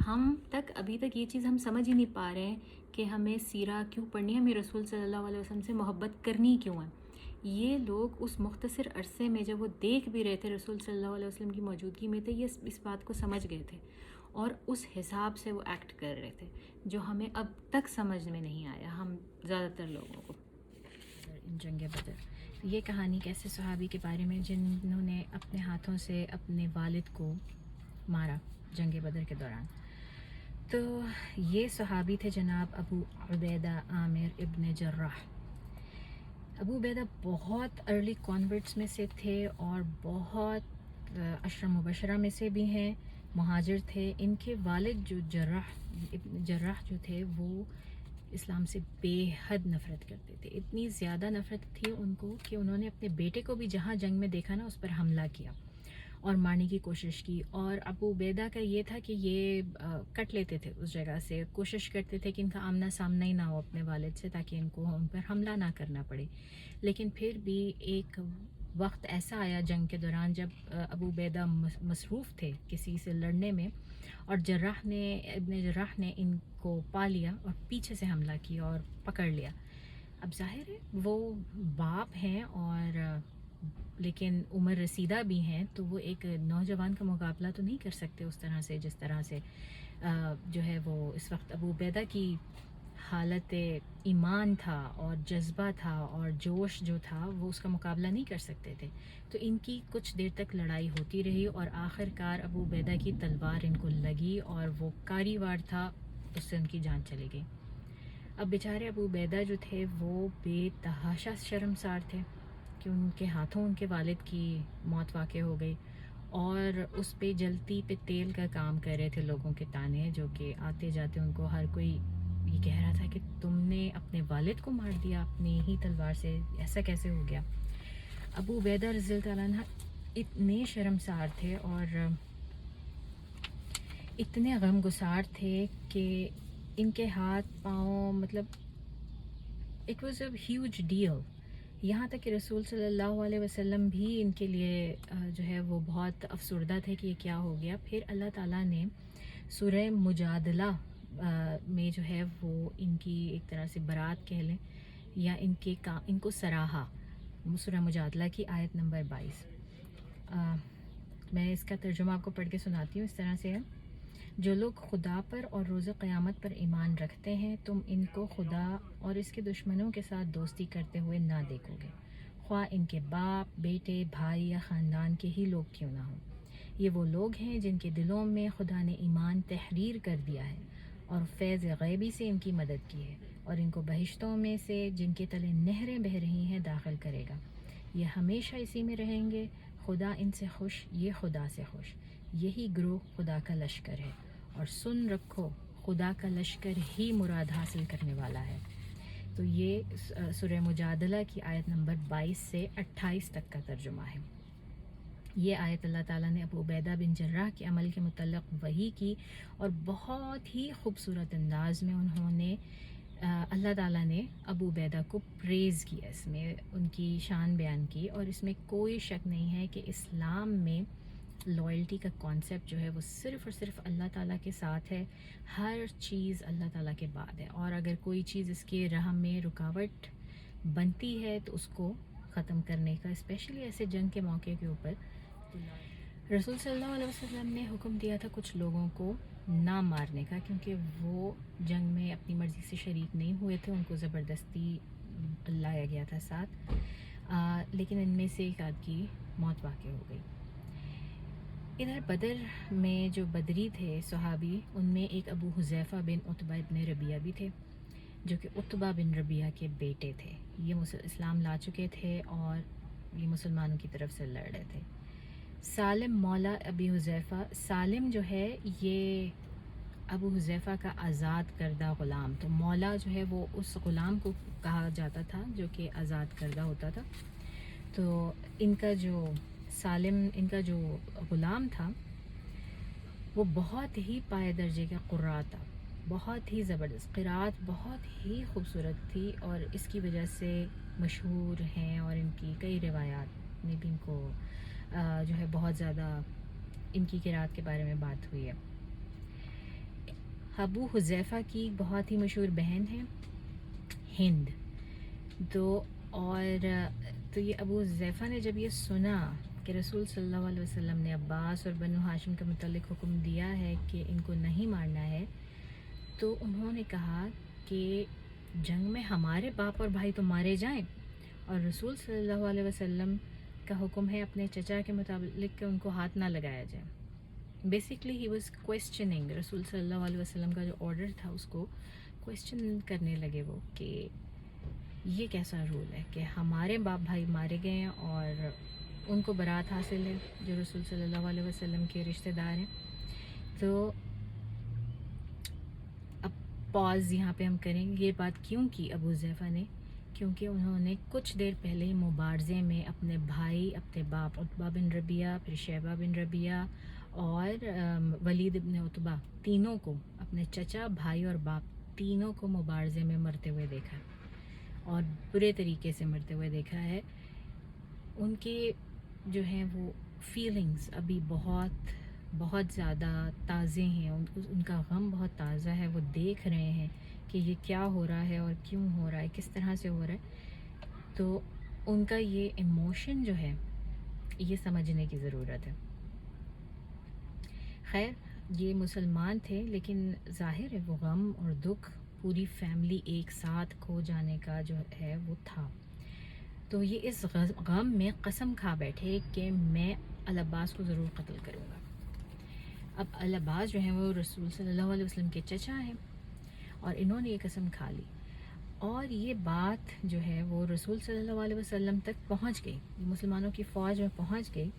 ہم تک ابھی تک یہ چیز ہم سمجھ ہی نہیں پا رہے ہیں کہ ہمیں سیرہ کیوں پڑھنی ہے، ہمیں رسول صلی اللہ علیہ وسلم سے محبت کرنی کیوں ہے. یہ لوگ اس مختصر عرصے میں جب وہ دیکھ بھی رہے تھے رسول صلی اللہ علیہ وسلم کی موجودگی میں تھے، یہ اس بات کو سمجھ گئے تھے اور اس حساب سے وہ ایکٹ کر رہے تھے، جو ہمیں اب تک سمجھ میں نہیں آیا ہم زیادہ تر لوگوں کو. جنگ بدر، یہ کہانی کیسے صحابی کے بارے میں جنہوں نے اپنے ہاتھوں سے اپنے والد کو مارا جنگ بدر کے دوران. تو یہ صحابی تھے جناب ابو عبیدہ عامر ابن جراح. ابو عبیدہ بہت ارلی کانورٹس میں سے تھے اور بہت عشرہ مبشرہ میں سے بھی ہیں، مہاجر تھے. ان کے والد جو جراح جو تھے وہ اسلام سے بے حد نفرت کرتے تھے. اتنی زیادہ نفرت تھی ان کو کہ انہوں نے اپنے بیٹے کو بھی جہاں جنگ میں دیکھا نا، اس پر حملہ کیا اور مارنے کی کوشش کی. اور ابو عبیدہ کا یہ تھا کہ یہ کٹ لیتے تھے اس جگہ سے، کوشش کرتے تھے کہ ان کا آمنا سامنا ہی نہ ہو اپنے والد سے، تاکہ ان کو ان پر حملہ نہ کرنا پڑے. لیکن پھر بھی ایک وقت ایسا آیا جنگ کے دوران جب ابو عبیدہ مصروف تھے کسی سے لڑنے میں، اور ابن جراح نے ان کو پا لیا اور پیچھے سے حملہ کیا اور پکڑ لیا. اب ظاہر ہے وہ باپ ہیں اور لیکن عمر رسیدہ بھی ہیں، تو وہ ایک نوجوان کا مقابلہ تو نہیں کر سکتے اس طرح سے جس طرح سے جو ہے وہ اس وقت ابو عبیدہ کی حالت ایمان تھا اور جذبہ تھا اور جوش جو تھا، وہ اس کا مقابلہ نہیں کر سکتے تھے. تو ان کی کچھ دیر تک لڑائی ہوتی رہی اور آخر کار ابو عبیدہ کی تلوار ان کو لگی اور وہ کاری وار تھا، اس سے ان کی جان چلی گئی. اب بیچارے ابو عبیدہ جو تھے وہ بے تحاشا شرمسار تھے کہ ان کے ہاتھوں ان کے والد کی موت واقع ہو گئی، اور اس پہ جلتی پہ تیل کا کام کر رہے تھے لوگوں کے تانے، جو کہ آتے جاتے ان کو ہر کوئی یہ کہہ رہا تھا کہ تم نے اپنے والد کو مار دیا اپنی ہی تلوار سے، ایسا کیسے ہو گیا. ابو عبیدہ رضی اللہ تعالیٰ عنہ اتنے شرمسار تھے اور اتنے غم گسار تھے کہ ان کے ہاتھ پاؤں، مطلب it was a huge deal, یہاں تک کہ رسول صلی اللہ علیہ وسلم بھی ان کے لیے جو ہے وہ بہت افسردہ تھے کہ یہ کیا ہو گیا. پھر اللہ تعالیٰ نے سورہ مجادلہ میں جو ہے وہ ان کی ایک طرح سے برات کہہ لیں یا ان کو سراہا. سورہ مجادلہ کی آیت نمبر 22، میں اس کا ترجمہ آپ کو پڑھ کے سناتی ہوں. اس طرح سے ہے: جو لوگ خدا پر اور روز قیامت پر ایمان رکھتے ہیں، تم ان کو خدا اور اس کے دشمنوں کے ساتھ دوستی کرتے ہوئے نہ دیکھو گے، خواہ ان کے باپ، بیٹے، بھائی یا خاندان کے ہی لوگ کیوں نہ ہوں. یہ وہ لوگ ہیں جن کے دلوں میں خدا نے ایمان تحریر کر دیا ہے اور فیض غیبی سے ان کی مدد کی ہے، اور ان کو بہشتوں میں سے جن کے تلے نہریں بہہ رہی ہیں داخل کرے گا. یہ ہمیشہ اسی میں رہیں گے. خدا ان سے خوش، یہ خدا سے خوش. یہی گروہ خدا کا لشکر ہے، اور سن رکھو خدا کا لشکر ہی مراد حاصل کرنے والا ہے. تو یہ سورہ مجادلہ کی آیت نمبر 22 سے 28 تک کا ترجمہ ہے. یہ آیت اللہ تعالیٰ نے ابو عبیدہ بن جراح کے عمل کے متعلق وحی کی، اور بہت ہی خوبصورت انداز میں انہوں نے اللہ تعالیٰ نے ابو عبیدہ کو پریز کیا، اس میں ان کی شان بیان کی. اور اس میں کوئی شک نہیں ہے کہ اسلام میں لائلٹی کا کانسیپٹ جو ہے وہ صرف اور صرف اللہ تعالیٰ کے ساتھ ہے. ہر چیز اللہ تعالیٰ کے بعد ہے، اور اگر کوئی چیز اس کے راہ میں رکاوٹ بنتی ہے تو اس کو ختم کرنے کا، اسپیشلی ایسے جنگ کے موقع کے اوپر رسول صلی اللہ علیہ وسلم نے حکم دیا تھا کچھ لوگوں کو نہ مارنے کا، کیونکہ وہ جنگ میں اپنی مرضی سے شریک نہیں ہوئے تھے، ان کو زبردستی لایا گیا تھا ساتھ. لیکن ان میں سے ایک آدھ کی موت واقع ہو گئی. ادھر بدر میں جو بدری تھے صحابی، ان میں ایک ابو حذیفہ بن عتبہ ابن ربیعہ بھی تھے، جو کہ عتبہ بن ربیعہ کے بیٹے تھے. یہ اسلام لا چکے تھے اور یہ مسلمانوں کی طرف سے لڑ رہے تھے. سالم مولا ابی حذیفہ، سالم جو ہے یہ ابو حذیفہ کا آزاد کردہ غلام، تو مولا جو ہے وہ اس غلام کو کہا جاتا تھا جو کہ آزاد کردہ ہوتا تھا. تو ان کا جو سالم، ان کا جو غلام تھا، وہ بہت ہی پائے درجے کا قراء تھا، بہت ہی زبردست قراءت، بہت ہی خوبصورت تھی، اور اس کی وجہ سے مشہور ہیں اور ان کی کئی روایات میں بھی ان کو جو ہے بہت زیادہ ان کی قرات کے بارے میں بات ہوئی ہے. ابو حذیفہ کی بہت ہی مشہور بہن ہے ہند. تو یہ ابو حذیفہ نے جب یہ سنا کہ رسول صلی اللہ علیہ وسلم نے عباس اور بنو ہاشم کے متعلق حکم دیا ہے کہ ان کو نہیں مارنا ہے، تو انہوں نے کہا کہ جنگ میں ہمارے باپ اور بھائی تو مارے جائیں، اور رسول صلی اللہ علیہ وسلم کا حکم ہے اپنے چچا کے متعلق کہ ان کو ہاتھ نہ لگایا جائے. بیسکلی ہی واز کویسچننگ رسول صلی اللہ علیہ وسلم کا جو آرڈر تھا اس کو کویسچن کرنے لگے وہ کہ یہ کیسا رول ہے کہ ہمارے باپ بھائی مارے گئے ہیں اور ان کو برات حاصل ہے جو رسول صلی اللہ علیہ وسلم کے رشتہ دار ہیں. تو اب پاز یہاں پہ ہم کریں گے. یہ بات کیوں کی ابو حذیفہ نے؟ کیونکہ انہوں نے کچھ دیر پہلے مبارزے میں اپنے بھائی، اپنے باپ عتبہ بن ربیعہ، پھر شیبہ بن ربیعہ اور ولید ابن عتبہ، تینوں کو، اپنے چچا، بھائی اور باپ تینوں کو مبارزے میں مرتے ہوئے دیکھا اور برے طریقے سے مرتے ہوئے دیکھا ہے. ان کے جو ہیں وہ فیلنگز ابھی بہت بہت زیادہ تازے ہیں، ان کا غم بہت تازہ ہے. وہ دیکھ رہے ہیں کہ یہ کیا ہو رہا ہے اور کیوں ہو رہا ہے، کس طرح سے ہو رہا ہے. تو ان کا یہ ایموشن جو ہے یہ سمجھنے کی ضرورت ہے. خیر، یہ مسلمان تھے لیکن ظاہر ہے وہ غم اور دکھ پوری فیملی ایک ساتھ کھو جانے کا جو ہے وہ تھا. تو یہ اس غم میں قسم کھا بیٹھے کہ میں العباس کو ضرور قتل کروں گا. اب العباس جو ہیں وہ رسول صلی اللہ علیہ وسلم کے چچا ہیں اور انہوں نے یہ قسم کھا لی، اور یہ بات جو ہے وہ رسول صلی اللہ علیہ وسلم تک پہنچ گئی، مسلمانوں کی فوج میں پہنچ گئی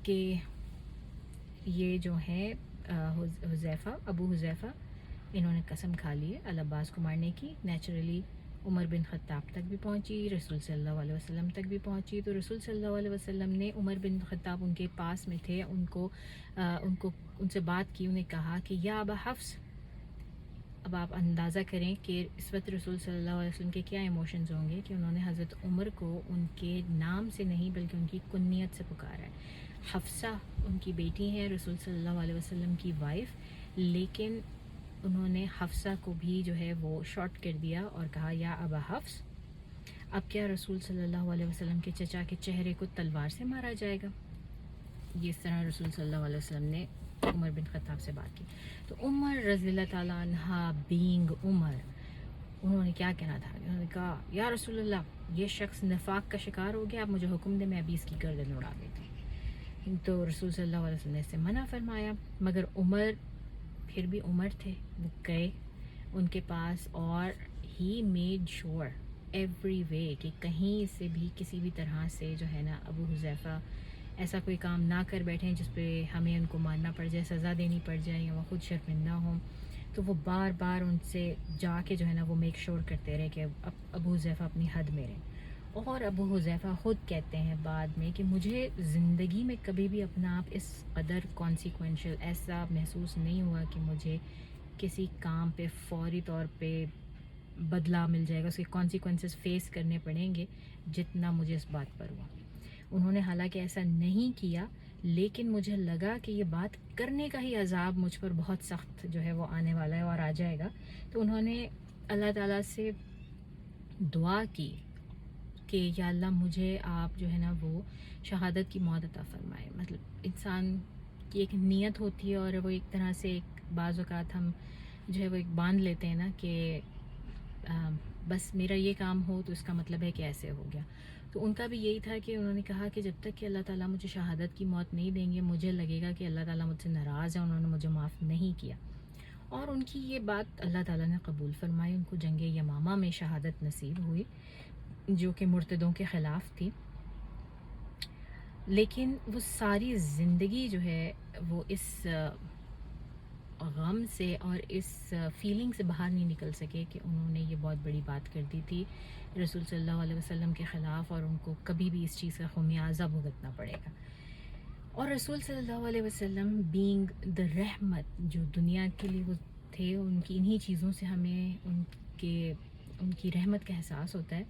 کہ یہ جو ہے حذیفہ، ابو حذیفہ، انہوں نے قسم کھا لی ہے العباس کو مارنے کی. نیچرلی عمر بن خطاب تک بھی پہنچی، رسول صلی اللہ علیہ وسلم تک بھی پہنچی. تو رسول صلی اللہ علیہ وسلم نے، عمر بن خطاب ان کے پاس میں تھے، ان سے بات کی، انہیں کہا کہ یا ابا حفص. اب آپ اندازہ کریں کہ اس وقت رسول صلی اللہ علیہ وسلم کے کیا ایموشنز ہوں گے کہ انہوں نے حضرت عمر کو ان کے نام سے نہیں بلکہ ان کی کنیت سے پکارا ہے. حفصہ ان کی بیٹی ہیں، رسول صلی اللہ علیہ وسلم کی وائف، لیکن انہوں نے حفصہ کو بھی جو ہے وہ شارٹ کر دیا اور کہا یا ابا حفص. اب کیا رسول صلی اللہ علیہ وسلم کے چچا کے چہرے کو تلوار سے مارا جائے گا؟ یہ اس طرح رسول صلی اللہ علیہ وسلم نے عمر بن خطاب سے بات کی. تو عمر رضی اللہ تعالیٰ عنہ بینگ عمر، انہوں نے کیا کہنا تھا؟ انہوں نے کہا یا رسول اللہ، یہ شخص نفاق کا شکار ہو گیا، آپ مجھے حکم دیں میں ابھی اس کی گردن اڑا دیتی. تو رسول صلی اللہ علیہ وسلم نے اس سے منع فرمایا، مگر عمر پھر بھی عمر تھے، وہ گئے ان کے پاس اور ہی میڈ شور ایوری وے کہ کہیں سے بھی کسی بھی طرح سے جو ہے نا ابو حذیفہ ایسا کوئی کام نہ کر بیٹھیں جس پہ ہمیں ان کو مارنا پڑ جائے، سزا دینی پڑ جائے یا وہ خود شرمندہ ہوں. تو وہ بار بار ان سے جا کے جو ہے نا وہ میک شور کرتے رہے کہ ابو حذیفہ اپنی حد میں رہیں. اور ابو حذیفہ خود کہتے ہیں بعد میں کہ مجھے زندگی میں کبھی بھی اپنا آپ اس قدر کانسیکوینشل ایسا محسوس نہیں ہوا کہ مجھے کسی کام پہ فوری طور پہ بدلہ مل جائے گا، اس کے کانسیکوینسز فیس کرنے پڑیں گے جتنا مجھے اس بات پر ہوا. انہوں نے حالانکہ ایسا نہیں کیا، لیکن مجھے لگا کہ یہ بات کرنے کا ہی عذاب مجھ پر بہت سخت جو ہے وہ آنے والا ہے اور آ جائے گا. تو انہوں نے اللہ تعالیٰ سے دعا کی کہ یا اللہ مجھے آپ جو ہے نا وہ شہادت کی موت عطا فرمائے. مطلب انسان کی ایک نیت ہوتی ہے اور وہ ایک طرح سے ایک بعض اوقات ہم جو ہے وہ ایک باندھ لیتے ہیں نا کہ بس میرا یہ کام ہو تو اس کا مطلب ہے کہ ایسے ہو گیا. تو ان کا بھی یہی تھا کہ انہوں نے کہا کہ جب تک کہ اللہ تعالیٰ مجھے شہادت کی موت نہیں دیں گے مجھے لگے گا کہ اللہ تعالیٰ مجھ سے ناراض ہے، انہوں نے مجھے معاف نہیں کیا. اور ان کی یہ بات اللہ تعالیٰ نے قبول فرمائی. ان کو جنگ یمامہ میں شہادت نصیب ہوئی جو کہ مرتدوں کے خلاف تھی. لیکن وہ ساری زندگی جو ہے وہ اس غم سے اور اس فیلنگ سے باہر نہیں نکل سکے کہ انہوں نے یہ بہت بڑی بات کر دی تھی رسول صلی اللہ علیہ وسلم کے خلاف، اور ان کو کبھی بھی اس چیز کا خمیازہ بھگتنا پڑے گا. اور رسول صلی اللہ علیہ وسلم بینگ دا رحمت جو دنیا کے لیے وہ تھے، ان کی انہی چیزوں سے ہمیں ان کی رحمت کا احساس ہوتا ہے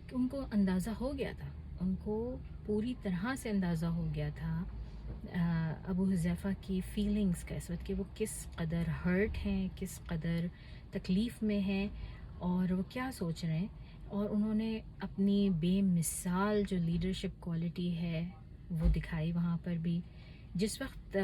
کہ ان کو اندازہ ہو گیا تھا. ان کو پوری طرح سے اندازہ ہو گیا تھا ابو حذیفہ کی فیلنگز کا اس وقت، کہ وہ کس قدر ہرٹ ہیں، کس قدر تکلیف میں ہیں اور وہ کیا سوچ رہے ہیں. اور انہوں نے اپنی بے مثال جو لیڈرشپ کوالٹی ہے وہ دکھائی وہاں پر بھی. جس وقت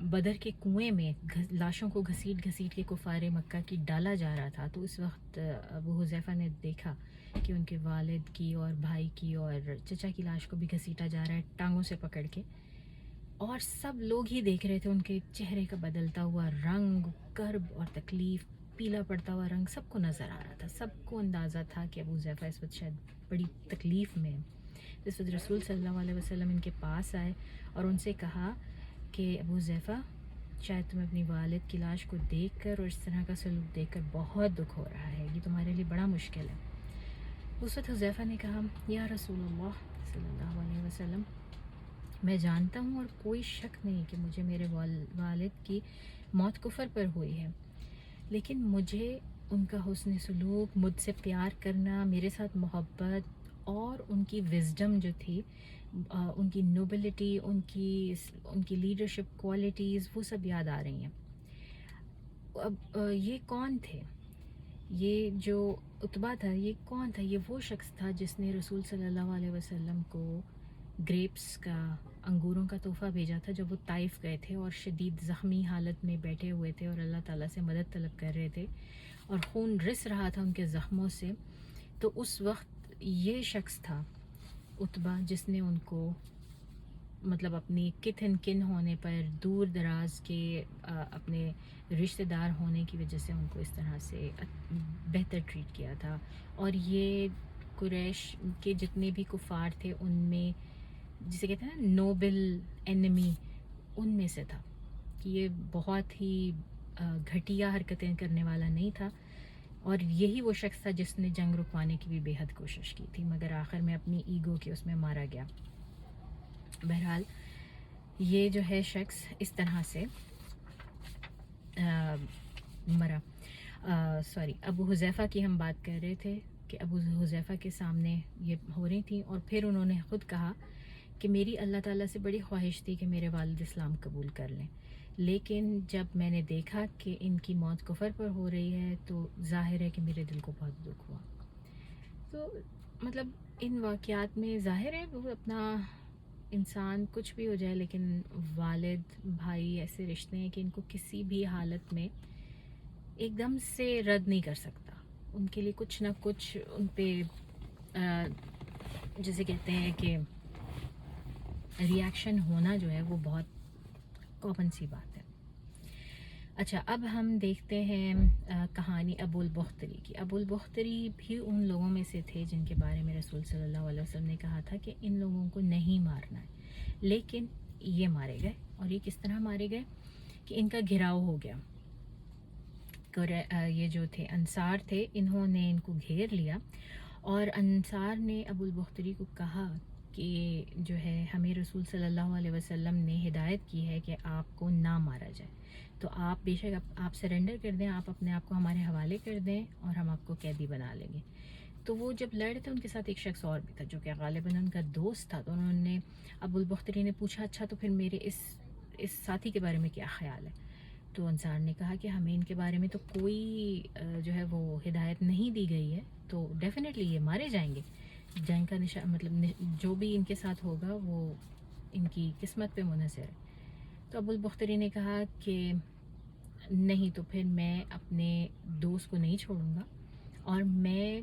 بدر کے کنویں میں لاشوں کو گھسیٹ گھسیٹ کے کفار مکہ کی ڈالا جا رہا تھا، تو اس وقت ابو حذیفہ نے دیکھا کہ ان کے والد کی اور بھائی کی اور چچا کی لاش کو بھی گھسیٹا جا رہا ہے ٹانگوں سے پکڑ کے، اور سب لوگ ہی دیکھ رہے تھے ان کے چہرے کا بدلتا ہوا رنگ، کرب اور تکلیف، پیلا پڑتا ہوا رنگ سب کو نظر آ رہا تھا. سب کو اندازہ تھا کہ ابو حذیفہ اس وقت شاید بڑی تکلیف میں ہے. اس وقت رسول صلی اللہ علیہ وسلم ان کے پاس آئے اور ان سے کہا کہ ابو حذیفہ، شاید تمہیں اپنی والد کی لاش کو دیکھ کر اور اس طرح کا سلوک دیکھ کر بہت دکھ ہو رہا ہے، یہ تمہارے لیے بڑا مشکل ہے. اس وقت حذیفہ نے کہا یا رسول اللہ صلی اللہ علیہ وسلم، میں جانتا ہوں اور کوئی شک نہیں کہ مجھے میرے والد کی موت کفر پر ہوئی ہے، لیکن مجھے ان کا حسن سلوک، مجھ سے پیار کرنا، میرے ساتھ محبت اور ان کی وزڈم جو تھی، ان کی نوبلٹی، ان کی لیڈرشپ کوالٹیز، وہ سب یاد آ رہی ہیں. اب یہ کون تھے؟ یہ جو عتبہ تھا، یہ کون تھا؟ یہ وہ شخص تھا جس نے رسول صلی اللہ علیہ وسلم کو گریپس کا، انگوروں کا تحفہ بھیجا تھا جب وہ طائف گئے تھے اور شدید زخمی حالت میں بیٹھے ہوئے تھے اور اللہ تعالیٰ سے مدد طلب کر رہے تھے اور خون رس رہا تھا ان کے زخموں سے. تو اس وقت یہ شخص تھا عتبہ جس نے ان کو مطلب اپنی کت اینڈ کن ہونے پر، دور دراز کے اپنے رشتہ دار ہونے کی وجہ سے ان کو اس طرح سے بہتر ٹریٹ کیا تھا. اور یہ قریش کے جتنے بھی کفار تھے ان میں، جسے کہتے ہیں نا نوبل اینمی، ان میں سے تھا کہ یہ بہت ہی گھٹیا حرکتیں کرنے والا نہیں تھا. اور یہی وہ شخص تھا جس نے جنگ رکوانے کی بھی بے حد کوشش کی تھی، مگر آخر میں اپنی ایگو کے اس میں مارا گیا. بہرحال یہ جو ہے شخص اس طرح سے مرا. ابو حذیفہ کی ہم بات کر رہے تھے کہ ابو حذیفہ کے سامنے یہ ہو رہی تھیں اور پھر انہوں نے خود کہا کہ میری اللہ تعالیٰ سے بڑی خواہش تھی کہ میرے والد اسلام قبول کر لیں، لیکن جب میں نے دیکھا کہ ان کی موت کفر پر ہو رہی ہے تو ظاہر ہے کہ میرے دل کو بہت دکھ ہوا. تو مطلب ان واقعات میں ظاہر ہے وہ اپنا انسان کچھ بھی ہو جائے، لیکن والد بھائی ایسے رشتے ہیں کہ ان کو کسی بھی حالت میں ایک دم سے رد نہیں کر سکتا. ان کے لیے کچھ نہ کچھ ان پہ جسے کہتے ہیں کہ ریاکشن ہونا جو ہے وہ بہت کامن سی بات ہے. اچھا، اب ہم دیکھتے ہیں کہانی ابو البختری کی. ابو البختری بھی ان لوگوں میں سے تھے جن کے بارے میں رسول صلی اللہ علیہ وسلم نے کہا تھا کہ ان لوگوں کو نہیں مارنا ہے، لیکن یہ مارے گئے. اور یہ کس طرح مارے گئے کہ ان کا گھراؤ ہو گیا. یہ جو تھے انصار تھے، انہوں نے ان کو گھیر لیا اور انصار نے ابو البختری کو کہا کہ جو ہے ہمیں رسول صلی اللہ علیہ وسلم نے ہدایت کی ہے کہ آپ کو نہ مارا جائے، تو آپ بے شک آپ سرنڈر کر دیں، آپ اپنے آپ کو ہمارے حوالے کر دیں اور ہم آپ کو قیدی بنا لیں گے. تو وہ جب لڑ تھے ان کے ساتھ ایک شخص اور بھی تھا جو کہ غالباً ان کا دوست تھا. تو انہوں نے ابو البختری نے پوچھا اچھا تو پھر میرے اس ساتھی کے بارے میں کیا خیال ہے؟ تو انصار نے کہا کہ ہمیں ان کے بارے میں تو کوئی جو ہے وہ ہدایت نہیں دی گئی ہے، تو ڈیفینیٹلی یہ مارے جائیں گے. جنگ کا مطلب جو بھی ان کے ساتھ ہوگا وہ ان کی قسمت پہ منحصر ہے. تو ابو البختری نے کہا کہ نہیں، تو پھر میں اپنے دوست کو نہیں چھوڑوں گا اور میں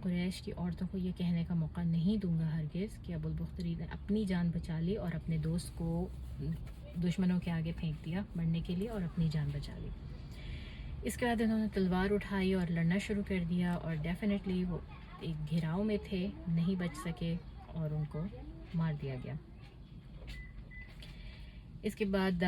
قریش کی عورتوں کو یہ کہنے کا موقع نہیں دوں گا ہرگز کہ ابو البختری نے اپنی جان بچا لی اور اپنے دوست کو دشمنوں کے آگے پھینک دیا مرنے کے لیے اور اپنی جان بچا لی. اس کے بعد انہوں نے تلوار اٹھائی اور لڑنا شروع کر دیا اور ڈیفینیٹلی وہ ایک گھیراؤ میں تھے، نہیں بچ سکے اور ان کو مار دیا گیا. اس کے بعد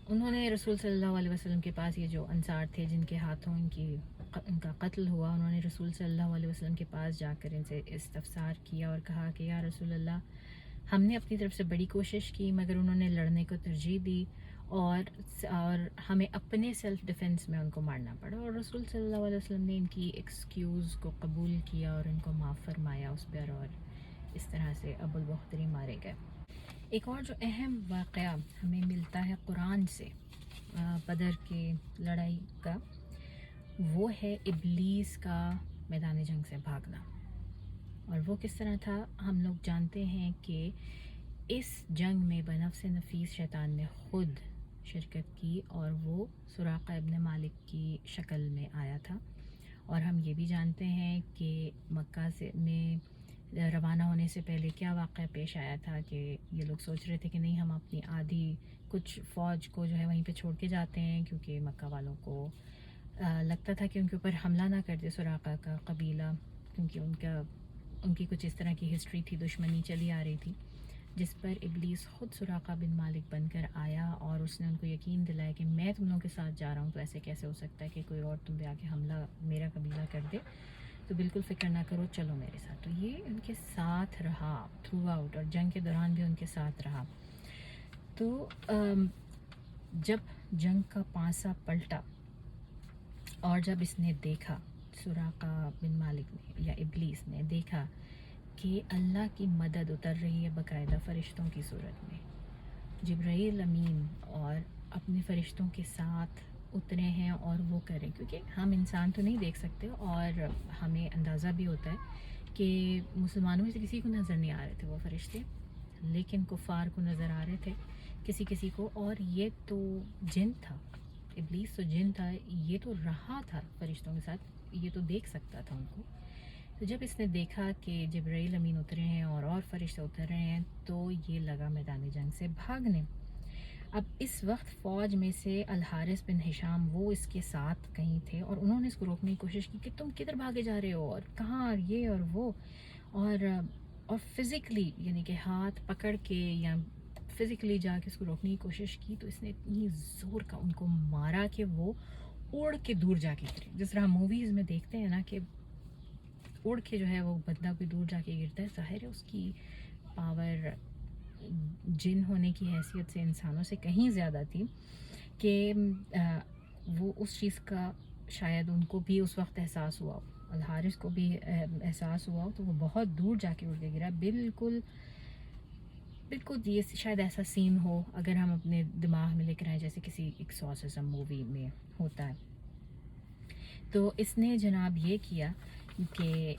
انہوں نے رسول صلی اللہ علیہ وسلم کے پاس، یہ جو انصار تھے جن کے ہاتھوں ان کا قتل ہوا، انہوں نے رسول صلی اللہ علیہ وسلم کے پاس جا کر ان سے استفسار کیا اور کہا کہ یا رسول اللہ، ہم نے اپنی طرف سے بڑی کوشش کی مگر انہوں نے لڑنے کو ترجیح دی اور ہمیں اپنے سیلف ڈیفنس میں ان کو مارنا پڑا، اور رسول صلی اللہ علیہ وسلم نے ان کی ایکسکیوز کو قبول کیا اور ان کو معاف فرمایا اس پر، اور اس طرح سے ابو البختری مارے گئے۔ ایک اور جو اہم واقعہ ہمیں ملتا ہے قرآن سے بدر کی لڑائی کا، وہ ہے ابلیس کا میدان جنگ سے بھاگنا۔ اور وہ کس طرح تھا؟ ہم لوگ جانتے ہیں کہ اس جنگ میں بنفس نفیس شیطان نے خود شرکت کی، اور وہ سراقہ ابن مالک کی شکل میں آیا تھا۔ اور ہم یہ بھی جانتے ہیں کہ مکہ میں روانہ ہونے سے پہلے کیا واقعہ پیش آیا تھا، کہ یہ لوگ سوچ رہے تھے کہ نہیں، ہم اپنی آدھی کچھ فوج کو جو ہے وہیں پہ چھوڑ کے جاتے ہیں، کیونکہ مکہ والوں کو لگتا تھا کہ ان کے اوپر حملہ نہ کر دے سراقہ کا قبیلہ، کیونکہ ان کی کچھ اس طرح کی ہسٹری تھی، دشمنی چلی آ رہی تھی، جس پر ابلیس خود سراقہ بن مالک بن کر آیا، اور اس نے ان کو یقین دلایا کہ میں تم لوگوں کے ساتھ جا رہا ہوں، تو ایسے کیسے ہو سکتا ہے کہ کوئی اور تم پہ آ کے حملہ میرا قبیلہ کر دے، تو بالکل فکر نہ کرو، چلو میرے ساتھ۔ تو یہ ان کے ساتھ رہا تھرو آؤٹ، اور جنگ کے دوران بھی ان کے ساتھ رہا۔ تو جب جنگ کا پانسا پلٹا، اور جب اس نے دیکھا، سراقہ بن مالک نے یا ابلیس نے دیکھا کہ اللہ کی مدد اتر رہی ہے باقاعدہ فرشتوں کی صورت میں، جبرائیل امین اور اپنے فرشتوں کے ساتھ اترے ہیں اور وہ کریں، کیونکہ ہم انسان تو نہیں دیکھ سکتے، اور ہمیں اندازہ بھی ہوتا ہے کہ مسلمانوں میں سے کسی کو نظر نہیں آ رہے تھے وہ فرشتے، لیکن کفار کو نظر آ رہے تھے کسی کسی کو، اور یہ تو جن تھا، ابلیس تو جن تھا، یہ تو رہا تھا فرشتوں کے ساتھ، یہ تو دیکھ سکتا تھا ان کو۔ تو جب اس نے دیکھا کہ جبرائیل امین اترے ہیں اور فرشتے اتر رہے ہیں، تو یہ لگا میدان جنگ سے بھاگنے۔ اب اس وقت فوج میں سے الحارث بن ہشام وہ اس کے ساتھ کہیں تھے، اور انہوں نے اس کو روکنے کی کوشش کی کہ تم کدھر بھاگے جا رہے ہو، اور کہاں، اور یہ اور وہ، اور فزیکلی یعنی کہ ہاتھ پکڑ کے یا فزیکلی جا کے اس کو روکنے کی کوشش کی، تو اس نے اتنی زور کا ان کو مارا کہ وہ اڑ کے دور جا کے گرے، جس طرح موویز میں دیکھتے ہیں نا کہ اڑ کے جو ہے وہ بندہ کوئی دور جا کے گرتا ہے، ظاہر ہے اس کی پاور جن ہونے کی حیثیت سے انسانوں سے کہیں زیادہ تھی، کہ وہ اس چیز کا شاید ان کو بھی اس وقت احساس ہوا، الحارث کو بھی احساس ہوا، تو وہ بہت دور جا کے اڑ کے گرا، بالکل یہ شاید ایسا سین ہو اگر ہم اپنے دماغ میں لے کر آئیں جیسے کسی ایکسورسزم مووی میں ہوتا ہے۔ تو اس نے جناب یہ کیا کہ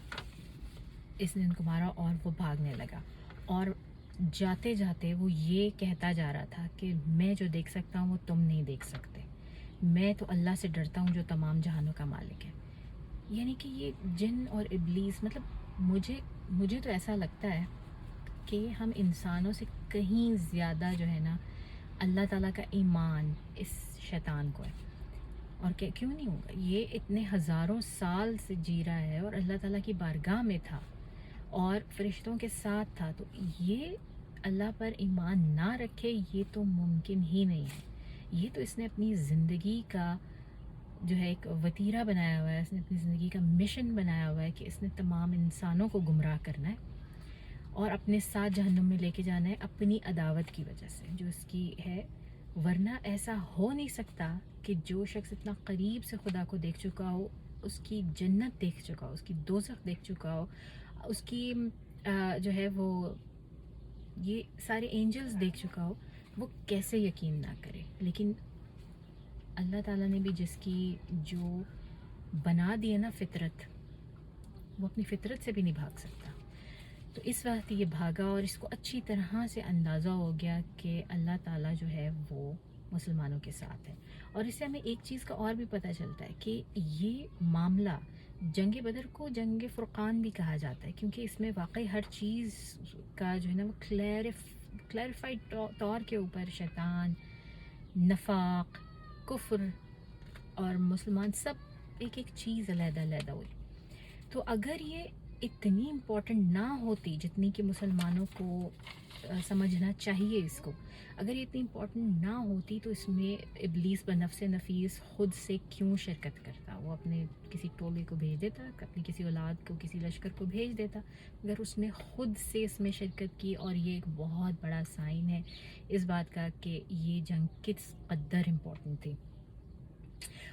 اس نے ان کو مارا اور وہ بھاگنے لگا، اور جاتے جاتے وہ یہ کہتا جا رہا تھا کہ میں جو دیکھ سکتا ہوں وہ تم نہیں دیکھ سکتے، میں تو اللہ سے ڈرتا ہوں جو تمام جہانوں کا مالک ہے۔ یعنی کہ یہ جن اور ابلیس، مطلب مجھے تو ایسا لگتا ہے کہ ہم انسانوں سے کہیں زیادہ جو ہے نا اللہ تعالیٰ کا ایمان اس شیطان کو ہے، اور کیوں نہیں ہوگا، یہ اتنے ہزاروں سال سے جی رہا ہے اور اللہ تعالیٰ کی بارگاہ میں تھا اور فرشتوں کے ساتھ تھا، تو یہ اللہ پر ایمان نہ رکھے، یہ تو ممکن ہی نہیں ہے۔ یہ تو اس نے اپنی زندگی کا جو ہے ایک وتیرہ بنایا ہوا ہے، اس نے اپنی زندگی کا مشن بنایا ہوا ہے کہ اس نے تمام انسانوں کو گمراہ کرنا ہے اور اپنے ساتھ جہنم میں لے کے جانا ہے اپنی عداوت کی وجہ سے جو اس کی ہے، ورنہ ایسا ہو نہیں سکتا کہ جو شخص اتنا قریب سے خدا کو دیکھ چکا ہو، اس کی جنت دیکھ چکا ہو، اس کی دوزخ دیکھ چکا ہو، اس کی جو ہے وہ یہ سارے اینجلز دیکھ چکا ہو، وہ کیسے یقین نہ کرے۔ لیکن اللہ تعالیٰ نے بھی جس کی جو بنا دی ہے نا فطرت، وہ اپنی فطرت سے بھی نہیں بھاگ سکتا، تو اس وقت یہ بھاگا اور اس کو اچھی طرح سے اندازہ ہو گیا کہ اللہ تعالیٰ جو ہے وہ مسلمانوں کے ساتھ ہے۔ اور اس سے ہمیں ایک چیز کا اور بھی پتہ چلتا ہے کہ یہ معاملہ جنگ بدر کو جنگ فرقان بھی کہا جاتا ہے، کیونکہ اس میں واقعی ہر چیز کا جو ہے نا وہ کلیریفائڈ طور کے اوپر شیطان، نفاق، کفر اور مسلمان سب ایک ایک چیز علیحدہ علیحدہ ہوئی۔ تو اگر یہ اتنی امپورٹنٹ نہ ہوتی جتنی کہ مسلمانوں کو سمجھنا چاہیے اس کو. اگر یہ اتنی امپورٹنٹ نہ ہوتی تو اس میں ابلیس بنفس نفیس خود سے کیوں شرکت کرتا؟ وہ اپنے کسی ٹولے کو بھیج دیتا، اپنی کسی اولاد کو کسی لشکر کو بھیج دیتا. اگر اس نے خود سے اس میں شرکت کی، اور یہ ایک بہت بڑا سائن ہے اس بات کا کہ یہ جنگ کس قدر امپورٹنٹ تھی.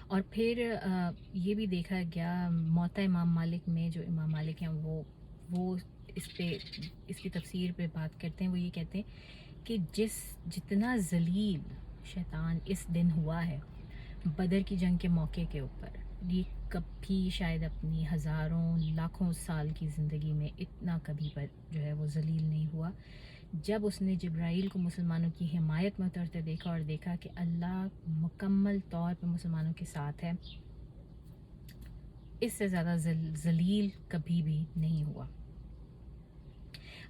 اور پھر یہ بھی دیکھا گیا موطا امام مالک میں، جو امام مالک ہیں وہ اس کی تفسیر پہ بات کرتے ہیں. وہ یہ کہتے ہیں کہ جتنا ذلیل شیطان اس دن ہوا ہے بدر کی جنگ کے موقع کے اوپر، یہ کبھی شاید اپنی ہزاروں لاکھوں سال کی زندگی میں اتنا کبھی پر جو ہے وہ ذلیل نہیں ہوا. جب اس نے جبرائیل کو مسلمانوں کی حمایت میں اترتے دیکھا اور دیکھا کہ اللہ مکمل طور پہ مسلمانوں کے ساتھ ہے، اس سے زیادہ ذلیل کبھی بھی نہیں ہوا.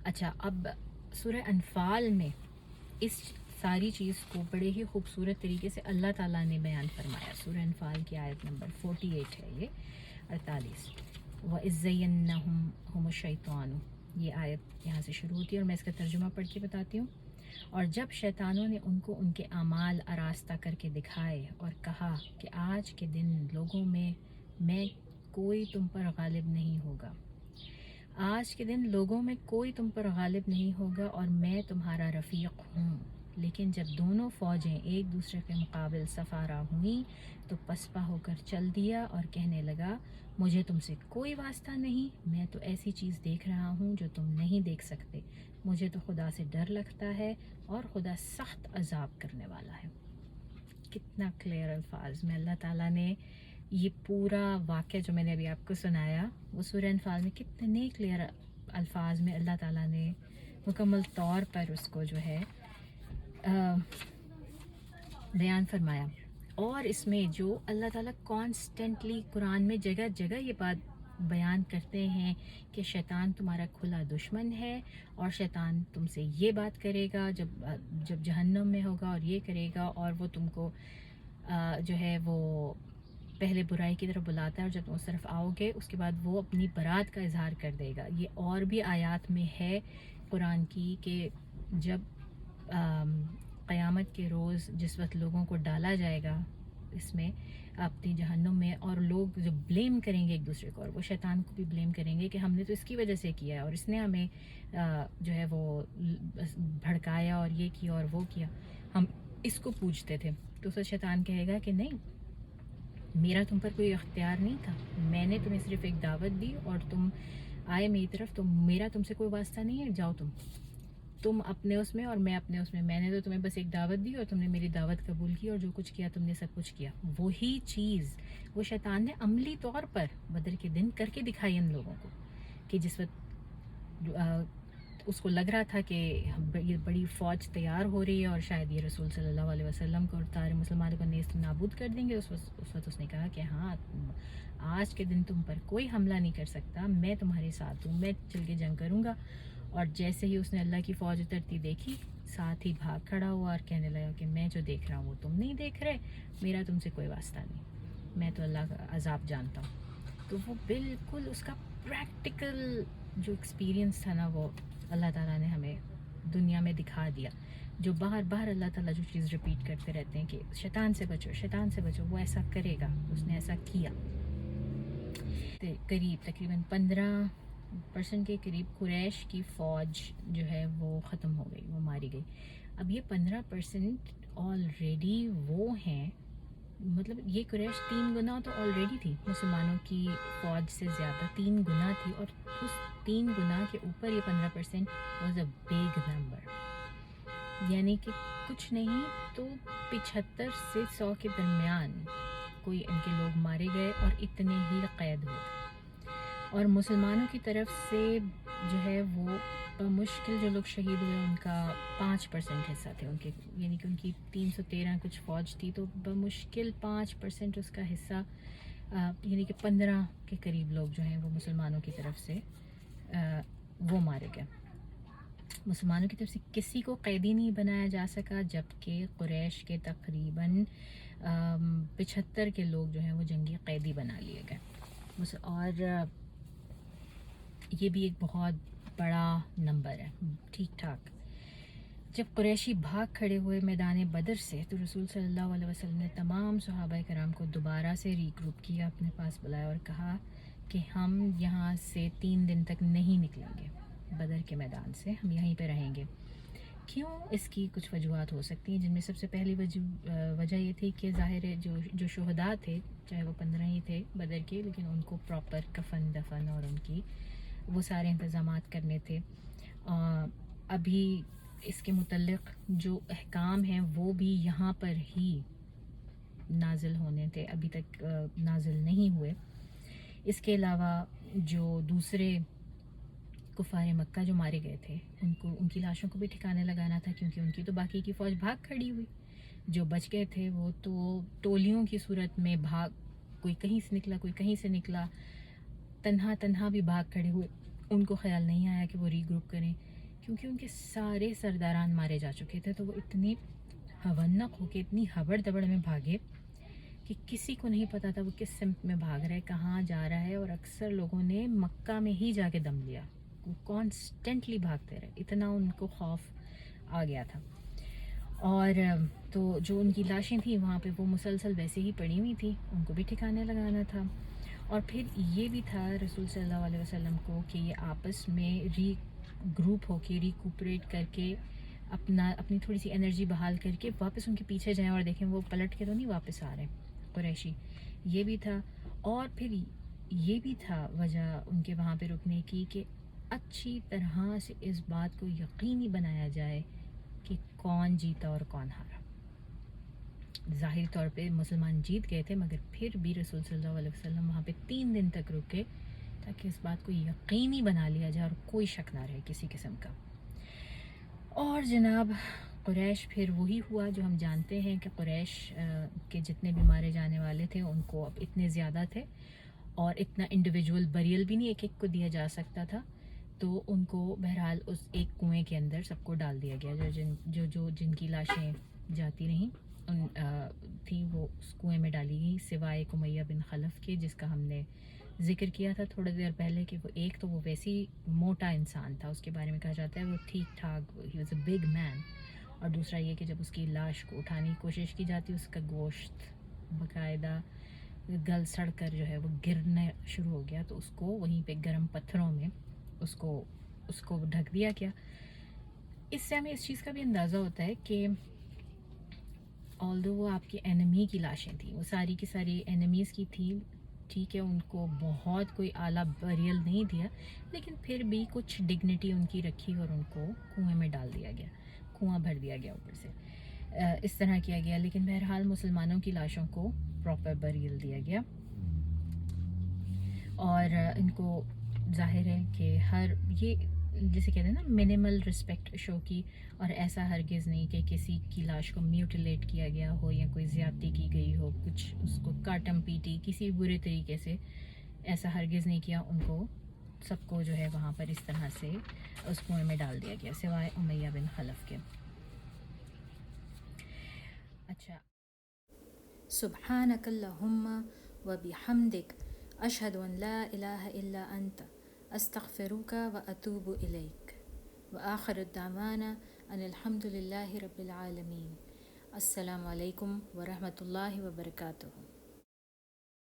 اچھا، اب سورہ انفال میں اس ساری چیز کو بڑے ہی خوبصورت طریقے سے اللہ تعالیٰ نے بیان فرمایا. سورہ انفال کی آیت نمبر 48 ہے، یہ 48. وَإِذْ زَيَّنَّهُمْ الشَّيْطَانُ، یہ آیت یہاں سے شروع ہوتی ہے اور میں اس کا ترجمہ پڑھ کے بتاتی ہوں. اور جب شیطانوں نے ان کو ان کے اعمال آراستہ کر کے دکھائے اور کہا کہ آج کے دن لوگوں میں کوئی تم پر غالب نہیں ہوگا، آج کے دن لوگوں میں کوئی تم پر غالب نہیں ہوگا اور میں تمہارا رفیق ہوں. لیکن جب دونوں فوجیں ایک دوسرے کے مقابل سفارہ ہوئیں تو پسپا ہو کر چل دیا اور کہنے لگا مجھے تم سے کوئی واسطہ نہیں، میں تو ایسی چیز دیکھ رہا ہوں جو تم نہیں دیکھ سکتے. مجھے تو خدا سے ڈر لگتا ہے اور خدا سخت عذاب کرنے والا ہے. کتنا کلیئر الفاظ میں اللہ تعالیٰ نے یہ پورا واقعہ جو میں نے ابھی آپ کو سنایا، وہ سورہ انفال میں کتنے کلیئر الفاظ میں اللہ تعالیٰ نے مکمل طور پر اس کو جو ہے بیان فرمایا. اور اس میں جو اللہ تعالیٰ کانسٹنٹلی قرآن میں جگہ جگہ یہ بات بیان کرتے ہیں کہ شیطان تمہارا کھلا دشمن ہے، اور شیطان تم سے یہ بات کرے گا جب جہنم میں ہوگا، اور یہ کرے گا، اور وہ تم کو جو ہے وہ پہلے برائی کی طرف بلاتا ہے، اور جب تم اس طرف آؤ گے اس کے بعد وہ اپنی برات کا اظہار کر دے گا. یہ اور بھی آیات میں ہے قرآن کی کہ جب قیامت کے روز جس وقت لوگوں کو ڈالا جائے گا اس میں اپنی جہنم میں، اور لوگ جو بلیم کریں گے ایک دوسرے کو، اور وہ شیطان کو بھی بلیم کریں گے کہ ہم نے تو اس کی وجہ سے کیا ہے، اور اس نے ہمیں جو ہے وہ بھڑکایا اور یہ کیا اور وہ کیا، ہم اس کو پوچھتے تھے. تو اس شیطان کہے گا کہ نہیں، میرا تم پر کوئی اختیار نہیں تھا، میں نے تمہیں صرف ایک دعوت دی اور تم آئے میری طرف، تو میرا تم سے کوئی واسطہ نہیں ہے، جاؤ تم اپنے اس میں اور میں اپنے اس میں نے تو تمہیں بس ایک دعوت دی اور تم نے میری دعوت قبول کی، اور جو کچھ کیا تم نے سب کچھ کیا. وہی چیز وہ شیطان نے عملی طور پر بدر کے دن کر کے دکھائی ان لوگوں کو، کہ جس وقت اس کو لگ رہا تھا کہ یہ بڑی فوج تیار ہو رہی ہے اور شاید یہ رسول صلی اللہ علیہ وسلم کو اور سارے مسلمانوں کو نیست نابود کر دیں گے، اس وقت اس نے کہا کہ ہاں، آج کے دن تم پر کوئی حملہ نہیں کر سکتا، میں تمہارے ساتھ ہوں، میں چل کے جنگ کروں گا. اور جیسے ہی اس نے اللہ کی فوج اترتی دیکھی، ساتھ ہی بھاگ کھڑا ہوا اور کہنے لگا کہ میں جو دیکھ رہا ہوں وہ تم نہیں دیکھ رہے، میرا تم سے کوئی واسطہ نہیں، میں تو اللہ کا عذاب جانتا ہوں. تو وہ بالکل اس کا پریکٹیکل جو ایکسپیرینس تھا نا، وہ اللہ تعالیٰ نے ہمیں دنیا میں دکھا دیا. جو باہر اللہ تعالیٰ جو چیز ریپیٹ کرتے رہتے ہیں کہ شیطان سے بچو، شیطان سے بچو، وہ ایسا کرے گا، اس نے ایسا کیا. تقریباً 15% کے قریب قریش کی فوج جو ہے وہ ختم ہو گئی، وہ ماری گئی. اب یہ 15% آلریڈی وہ ہیں، مطلب یہ قریش 3 گنا تو آلریڈی تھی، مسلمانوں کی فوج سے زیادہ 3 گنا تھی، اور اس 3 گنا کے اوپر یہ 15% واز اے بگ نمبر. یعنی کہ کچھ نہیں تو 75 سے 100 کے درمیان کوئی ان کے لوگ مارے گئے اور اتنے ہی قید ہوئے. اور مسلمانوں کی طرف سے جو ہے وہ مشکل جو لوگ شہید ہوئے ان کا 5% حصہ تھے ان کے، یعنی کہ ان کی 313 کچھ فوج تھی، تو بمشکل 5% اس کا حصہ، یعنی کہ 15 کے قریب لوگ جو ہیں وہ مسلمانوں کی طرف سے وہ مارے گئے. مسلمانوں کی طرف سے کسی کو قیدی نہیں بنایا جا سکا، جبکہ قریش کے تقریباً 75 کے لوگ جو ہیں وہ جنگی قیدی بنا لیے گئے. اور یہ بھی ایک بہت بڑا نمبر ہے. ٹھیک ٹھاک. جب قریشی بھاگ کھڑے ہوئے میدان بدر سے تو رسول صلی اللہ علیہ وسلم نے تمام صحابہ کرام کو دوبارہ سے ری گروپ کیا، اپنے پاس بلایا اور کہا کہ ہم یہاں سے 3 دن تک نہیں نکلیں گے، بدر کے میدان سے ہم یہیں پہ رہیں گے. کیوں؟ اس کی کچھ وجوہات ہو سکتی ہیں، جن میں سب سے پہلی وجہ یہ تھی کہ ظاہر ہے جو شہداء تھے، چاہے وہ 15 ہی تھے بدر کے، لیکن ان کو پراپر کفن دفن اور ان کی وہ سارے انتظامات کرنے تھے. ابھی اس کے متعلق جو احکام ہیں وہ بھی یہاں پر ہی نازل ہونے تھے، ابھی تک نازل نہیں ہوئے. اس کے علاوہ جو دوسرے کفار مکہ جو مارے گئے تھے ان کی لاشوں کو بھی ٹھکانے لگانا تھا، کیونکہ ان کی تو باقی کی فوج بھاگ کھڑی ہوئی. جو بچ گئے تھے وہ تو ٹولیوں کی صورت میں بھاگ، کوئی کہیں سے نکلا کوئی کہیں سے نکلا، تنہا بھی بھاگ کھڑے ہوئے. ان کو خیال نہیں آیا کہ وہ ری گروپ کریں، کیونکہ ان کے سارے سرداران مارے جا چکے تھے. تو وہ اتنی ہونق ہو کے اتنی ہبڑ دبڑ میں بھاگے کہ کسی کو نہیں پتا تھا وہ کس سمت میں بھاگ رہا ہے، کہاں جا رہا ہے. اور اکثر لوگوں نے مکہ میں ہی جا کے دم لیا، وہ کانسٹنٹلی بھاگتے رہے، اتنا ان کو خوف آ گیا تھا. اور تو جو ان کی لاشیں تھیں وہاں پہ وہ مسلسل ویسے ہی پڑی ہوئی تھیں، ان کو بھی ٹھکانے لگانا تھا. اور پھر یہ بھی تھا رسول صلی اللہ علیہ وسلم کو کہ یہ آپس میں ری گروپ ہو کے ریکوپریٹ کر کے اپنی تھوڑی سی انرجی بحال کر کے واپس ان کے پیچھے جائیں اور دیکھیں وہ پلٹ کے تو نہیں واپس آ رہے قریشی. یہ بھی تھا. اور پھر یہ بھی تھا وجہ ان کے وہاں پہ رکنے کی کہ اچھی طرح سے اس بات کو یقینی بنایا جائے کہ کون جیتا اور کون ہارا. ظاہری طور پہ مسلمان جیت گئے تھے، مگر پھر بھی رسول صلی اللہ علیہ وسلم وہاں پہ 3 دن تک رکے تاکہ اس بات کو یقینی بنا لیا جائے اور کوئی شک نہ رہے کسی قسم کا. اور جناب قریش پھر وہی ہوا جو ہم جانتے ہیں کہ قریش کے جتنے بھی مارے جانے والے تھے ان کو اب اتنے زیادہ تھے اور اتنا انڈیویجول بریل بھی نہیں ایک ایک کو دیا جا سکتا تھا. تو ان کو بہرحال اس ایک کنویں کے اندر سب کو ڈال دیا گیا. جن کی لاشیں جاتی رہیں تھیں وہ اس کنویں میں ڈالی گئی، سوائے امیہ بن خلف کے، جس کا ہم نے ذکر کیا تھا تھوڑی دیر پہلے کہ وہ ایک تو وہ ویسی موٹا انسان تھا، اس کے بارے میں کہا جاتا ہے وہ ٹھیک ٹھاک، ہی واز اے بگ مین. اور دوسرا یہ کہ جب اس کی لاش کو اٹھانے کی کوشش کی جاتی اس کا گوشت باقاعدہ گل سڑ کر جو ہے وہ گرنا شروع ہو گیا، تو اس کو وہیں پہ گرم پتھروں میں اس کو ڈھک دیا گیا. اس سے ہمیں اس چیز کا بھی اندازہ ہوتا ہے کہ آلدو وہ آپ کی انیمی کی لاشیں تھیں، وہ ساری کی ساری انیمیز کی تھی، ٹھیک ہے، ان کو بہت کوئی اعلیٰ بریل نہیں دیا، لیکن پھر بھی کچھ ڈگنیٹی ان کی رکھی اور ان کو کنویں میں ڈال دیا گیا، کنواں بھر دیا گیا اوپر سے. اس طرح کیا گیا. لیکن بہرحال مسلمانوں کی لاشوں کو پراپر بریل دیا گیا اور ان کو ظاہر ہے کہ یہ جسے کہتے ہیں نا منیمل رسپیکٹ شو کی، اور ایسا ہرگز نہیں کہ کسی کی لاش کو میوٹیلیٹ کیا گیا ہو یا کوئی زیادتی کی گئی ہو، کچھ اس کو کاٹم پیٹی کسی برے طریقے سے، ایسا ہرگز نہیں کیا. ان کو سب کو جو ہے وہاں پر اس طرح سے اس کنویں میں ڈال دیا گیا سوائے امیہ بن خلف کے. اچھا، سبحانک اللہم و بحمدک اشہد ان لا الہ الا انت استغفرک و اتوب الیک و آخر الدعوانا ان الحمد للہ رب العالمین. السلام علیکم ورحمۃ اللہ وبرکاتہ.